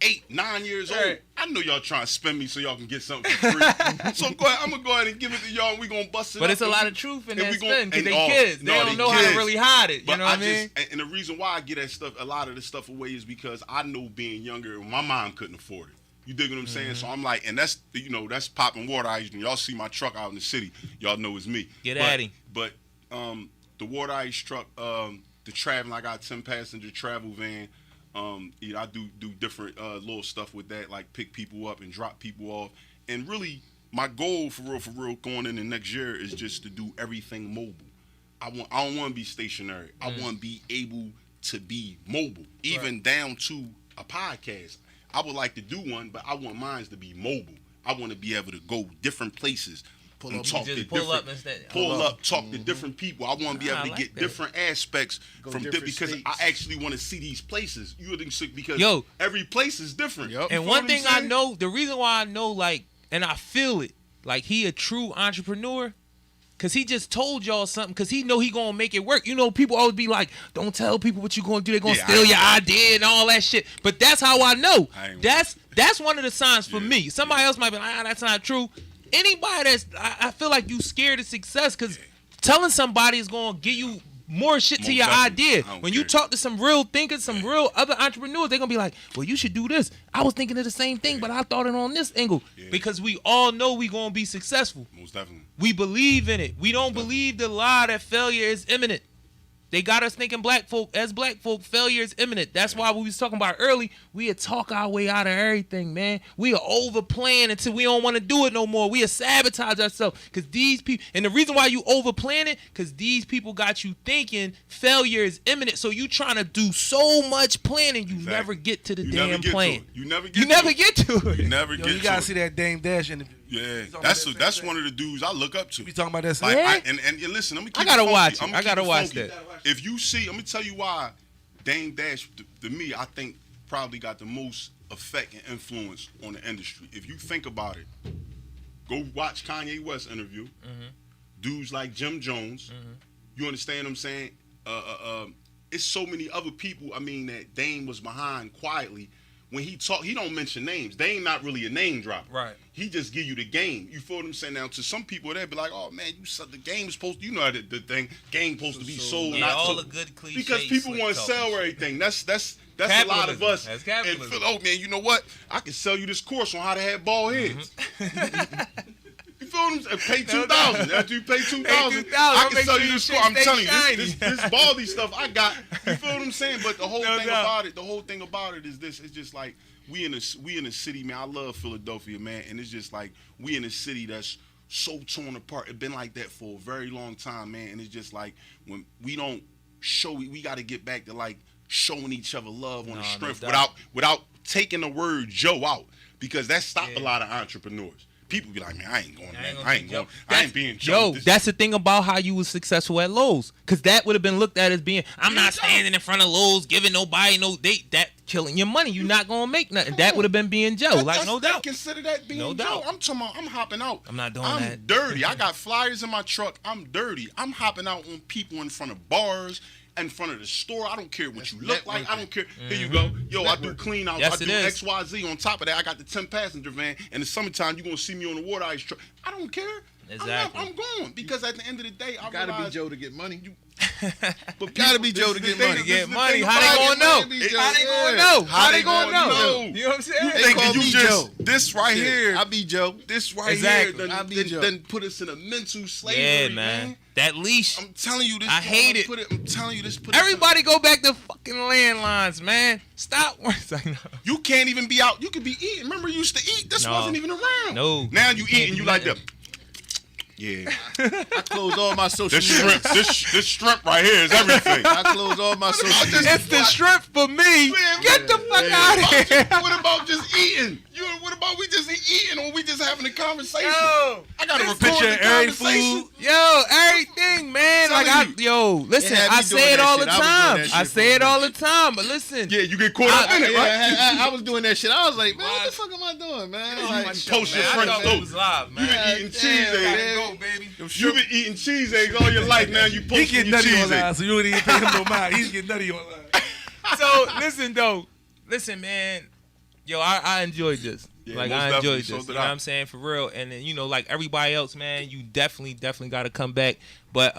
8, 9 years old. I know y'all trying to spend me so y'all can get something for free. So go ahead, I'm gonna go ahead and give it to y'all, and we gonna bust it. But it's a lot of truth in that spend, because they kids. They don't know how to really hide it. You know what I mean? And the reason why I get that stuff, a lot of this stuff away, is because I know being younger, my mom couldn't afford it. You dig what I'm saying? So I'm like, and that's that's popping water ice. Y'all see my truck out in the city, y'all know it's me. Get at him. But the water ice truck, the traveling, I got 10-passenger travel van. I do different little stuff with that, like pick people up and drop people off. And really, my goal for real, going into next year is just to do everything mobile. I don't want to be stationary. I want to be able to be mobile, even down to a podcast. I would like to do one, but I want mine to be mobile. I want to be able to go different places. Pull and up, talk just to pull different, up instead. pull up, talk to different people. I want to be able I to like get that. different aspects Go from different because states. I actually want to see these places. You would think because Yo. every place is different. Yep. And You one feel thing what I'm I saying? know, the reason why I know, like, and I feel it, like he a true entrepreneur, cause he just told y'all something, cause he know he gonna make it work. You know, people always be like, "Don't tell people what you gonna do. They gonna steal your idea and all that shit." But that's how I know. That's one of the signs for me. Somebody else might be like, "That's not true." Anybody that's, I feel like you scared of success, cause telling somebody is gonna give you more shit to Most your definitely. idea. I don't When you care. talk to some real thinkers, some real other entrepreneurs, they're gonna be like, "Well, you should do this. I was thinking of the same thing, but I thought it on this angle." Because we all know we gonna be successful. Most definitely. We believe in it. We don't believe the lie that failure is imminent. They got us thinking black folk, failure is imminent. That's why we was talking about early. We talk our way out of everything, man. We are overplan until we don't want to do it no more. We sabotage ourselves because these people, and the reason why you overplan it, because these people got you thinking failure is imminent. So you trying to do so much planning, you never get to the damn plan. You never get You to never it. get to it. You never Yo, get you to gotta it. see that Dame Dash interview. Yeah, He's talking that's about that that's same one of the dudes I look up to. We talking about that same Like, Yeah. and listen, I'm gonna keep I gotta it funky. watch it. I'ma I gotta keep it watch funky. that. If you see, I'm gonna tell you why Dame Dash, to me, I think probably got the most effect and influence on the industry. If you think about it, go watch Kanye West interview. Dudes like Jim Jones. You understand what I'm saying? It's so many other people. I mean, that Dame was behind quietly. When he talk, he don't mention names. Dame not really a name dropper. Right. He just give you the game. You feel what I'm saying? Now, to some people, they'll be like, "Oh man, you said the game is supposed to, you know, the thing game supposed to be sold, Yeah, not all sold." the good cliches. Because people slick want to talking sell shit. everything. That's a lot of Capitalism. us. That's And capitalism. feel, oh man, you know what? I can sell you this course on how to have bald heads. You feel what I'm saying? Pay $2,000. After you pay $2,000, I can sell you this course. I'm telling you, this baldy stuff I got. You feel what I'm saying? But the whole thing about it is this. It's just like we in a city, man. I love Philadelphia, man, and it's just like we in a city that's so torn apart. It's been like that for a very long time, man. And it's just like when we don't show, we got to get back to like showing each other love on the strength without taking the word Joe out, because that stopped a lot of entrepreneurs. People be like, man, I ain't going, I ain't being Joe. Yo, that's the thing about how you was successful at Lowe's, because that would have been looked at as being, I'm not standing in front of Lowe's giving nobody no date. That killing your money. You're not gonna make nothing. That would have been being Joe, no doubt. Consider that being No Joe. doubt. I'm talking about, I'm hopping out. I'm not doing I'm that. dirty. I got flyers in my truck. I'm dirty. I'm hopping out on people in front of bars, in front of the store. I don't care what you look like. I don't care. Here you go. Yo, I do clean out. Yes, I do it is. XYZ. On top of that, I got the 10-passenger van. In the summertime, you're going to see me on the water ice truck. I don't care. Exactly. I'm going, because at the end of the day, I Gotta realize, be Joe to get money. But Gotta be Joe to get money. Get money. How they gonna know? How they gonna know? How they gonna know? You know what I'm saying? They call you me just Joe. this right here. I be Joe. This right Exactly. here I be Joe. then put us in a mental slavery, Yeah, man. That leash. I'm telling you this. I hate it. I'm telling you this. Put us Everybody go back to fucking landlines, man. Stop. It's like, no. in- you can't even be out. You could be eating. Remember, you used to eat. This No. wasn't even around. No. Now you Can't eat and do you like nothing. that. Yeah. I close all my social This media. shrimp. This shrimp right here is everything. I close all my social media. It's the shrimp for me. Man, Get the fuck out of here. What about just eating? What about we just eating, or we just having a conversation? Yo, I gotta this record picture the of every conversation. food. Yo, everything, man. Like listen, had me I doing say it that all shit. the I was doing time. that I shit say for it a all the time. But listen, Yeah, you get caught up in it, right? I was doing that shit. I was like, man, what the fuck am I doing, man? You Like, post your man, I friends thought though. we was live, You man. been eating cheese damn, eggs. man. Go, baby. You been eating cheese eggs all your life. Now you He posting getting your nutty cheese online, eggs. so you don't even pay him no mind. He's getting nutty online. So listen though, man. Yo, I enjoyed this. Yeah, Like most I definitely. enjoyed this. So You did know I. what I'm saying? For real. And then, like everybody else, man, you definitely got to come back. But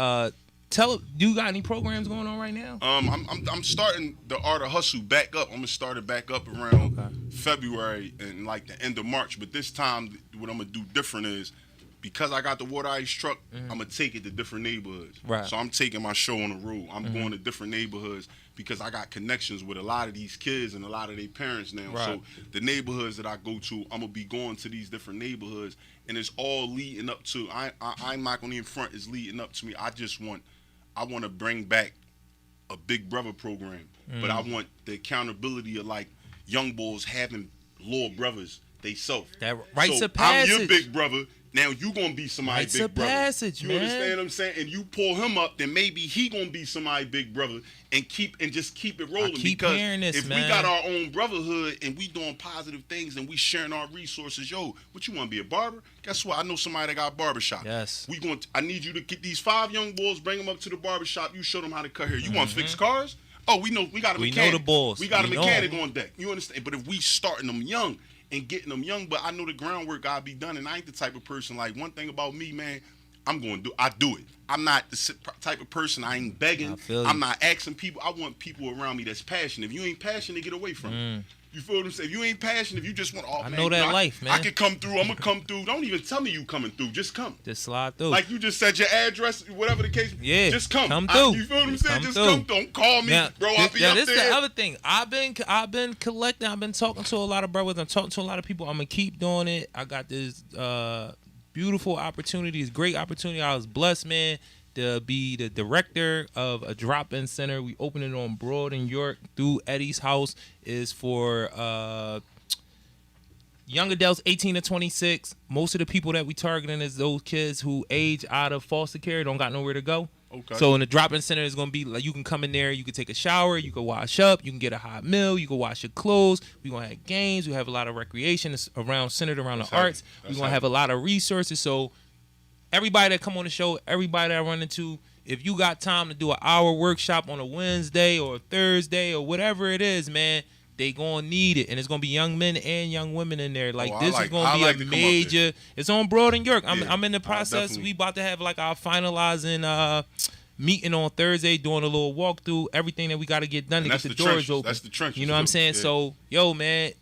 do you got any programs going on right now? I'm starting the Art of Hustle back up. I'm gonna start it back up around February and like the end of March. But this time, what I'm gonna do different is, because I got the water ice truck, I'm gonna take it to different neighborhoods. Right. So I'm taking my show on the road. I'm going to different neighborhoods because I got connections with a lot of these kids and a lot of their parents now. Right. So the neighborhoods that I go to, I'm gonna be going to these different neighborhoods, and it's all leading up to. I'm not gonna even front. It's leading up to me. I want to bring back a Big Brother program, but I want the accountability of like young boys having little brothers they self. That rites so of passage. I'm your big brother. Now you gonna be somebody Rites big of brother. passage, you man. understand what I'm saying? And you pull him up, then maybe he gonna be somebody big brother and just keep it rolling. keep because hearing this, if man. we got our own brotherhood and we doing positive things and we sharing our resources, yo, what you want to be a barber? Guess what? I know somebody that got a barbershop. Yes. I need you to get these 5 young boys, bring them up to the barbershop. You show them how to cut hair. You want to fix cars? Oh, we got a mechanic. We know the boys. We got a We know mechanic 'em. on deck. You understand? But if we starting them young and getting them young, but I know the groundwork gotta be done, and I ain't the type of person, like, one thing about me, man, I do it. I'm not the type of person, I ain't begging. I feel you. I'm not asking people. I want people around me that's passionate. If you ain't passionate, get away from it. You feel what I'm saying? If you ain't passionate, if you just want, I know that life, man. I can come through. I'm gonna come through. Don't even tell me you coming through. Just come. Just slide through. Like you just said your address, whatever the case. Yeah, just come. come through. You feel what I'm saying? Come Just through. come. Don't call me, Now, bro. I'll be up this there. is the other thing. I've been collecting. I've been talking to a lot of brothers. I'm talking to a lot of people. I'm gonna keep doing it. I got this beautiful opportunity, this great opportunity. I was blessed, man, to be the director of a drop-in center. We opened it on Broad in York through Eddie's house. Is for young adults 18 to 26. Most of the people that we targeting is those kids who age out of foster care, don't got nowhere to go. Okay. So in the drop-in center, it's gonna be like you can come in there, you can take a shower, you can wash up, you can get a hot meal, you can wash your clothes. We're gonna have games. We have a lot of recreation. It's centered around the arts. We're gonna have a lot of resources. So everybody that come on the show, everybody that I run into, if you got time to do an hour workshop on a Wednesday or a Thursday or whatever it is, man, they gonna need it, and it's gonna be young men and young women in there. Like this is gonna be a major. It's on Broad in York. I'm in the process. We about to have like our finalizing meeting on Thursday, doing a little walkthrough, everything that we got to get done to get the doors open. That's the trenches. You know what I'm saying? Yeah. So, yo, man,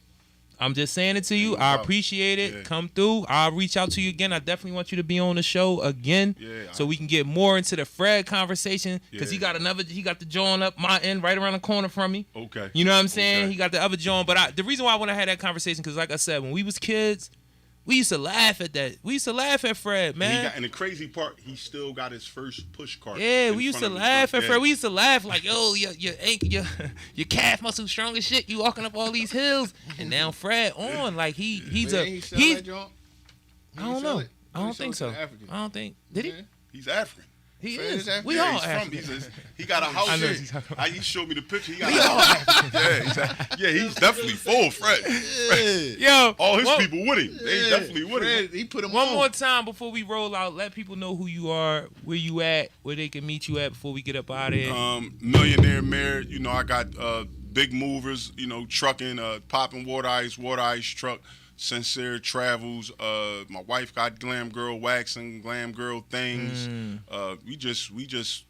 I'm just saying it to you. I appreciate it. Yeah. Come through. I'll reach out to you again. I definitely want you to be on the show again, so we can get more into the Fred conversation, because he got the joint up my end right around the corner from me. Okay. You know what I'm saying? Okay. He got the other joint. But the reason why I want to have that conversation, because like I said, when we was kids, we used to laugh at that. We used to laugh at Fred, man. And the crazy part, he still got his first push cart. Yeah, we used to laugh at Fred. Yeah. We used to laugh like, yo, your calf muscle strong as shit. You walking up all these hills, and now Fred on like he's that joint? I don't know. I don't think so. I don't think did he? He's African. He Fred is. is African. We Yeah, all he's African. he got a house I know here. he's talking about. He showed me the picture. He got a house. Yeah, he's definitely full, Fred. Yo, All his people with him. They definitely with him. He put him one on. more time before we roll out. Let people know who you are, where you at, where they can meet you at before we get up out of here. Millionaire Mayor. You know, I got big movers. You know, trucking, popping water ice truck. Sincere Travels. My wife got Glam Girl Waxing, Glam Girl Things. We just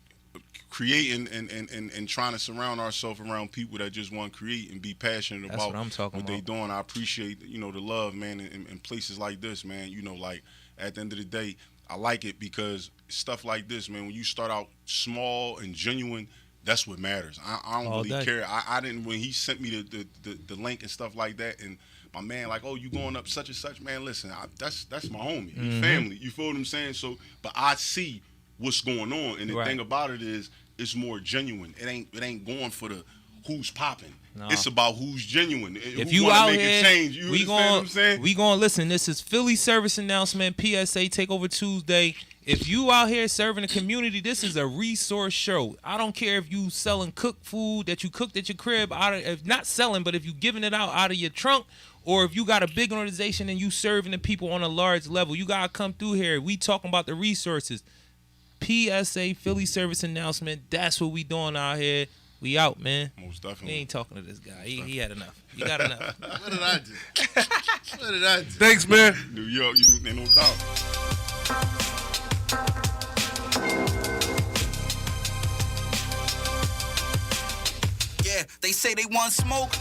creating and trying to surround ourselves around people that just want to create and be passionate That's about what I'm talking what they about. doing. I appreciate the love, man, in places like this, man. You know, like at the end of the day, I like it because stuff like this, man. When you start out small and genuine, that's what matters. I don't really care. I didn't when he sent me the link and stuff like that, and my man like, oh, you going up such and such, man. Listen, that's my homie, he family. You feel what I'm saying? So, but I see what's going on, and the thing about it is, it's more genuine. It ain't going for the who's popping. No. It's about who's genuine. If who you wanna out make here, a change. You understand what I'm saying? We gonna listen. This is Philly service announcement. PSA Takeover Tuesday. If you out here serving the community, this is a resource show. I don't care if you selling cooked food that you cooked at your crib, if not selling, but if you giving it out of your trunk, or if you got a big organization and you serving the people on a large level, you gotta come through here. We talking about the resources. PSA Philly service announcement. That's what we doing out here. We out, man. Most definitely. We ain't talking to this guy. He had enough. He got enough. What did I do? Thanks, man. New York, ain't no doubt. Yeah, they say they want smoke.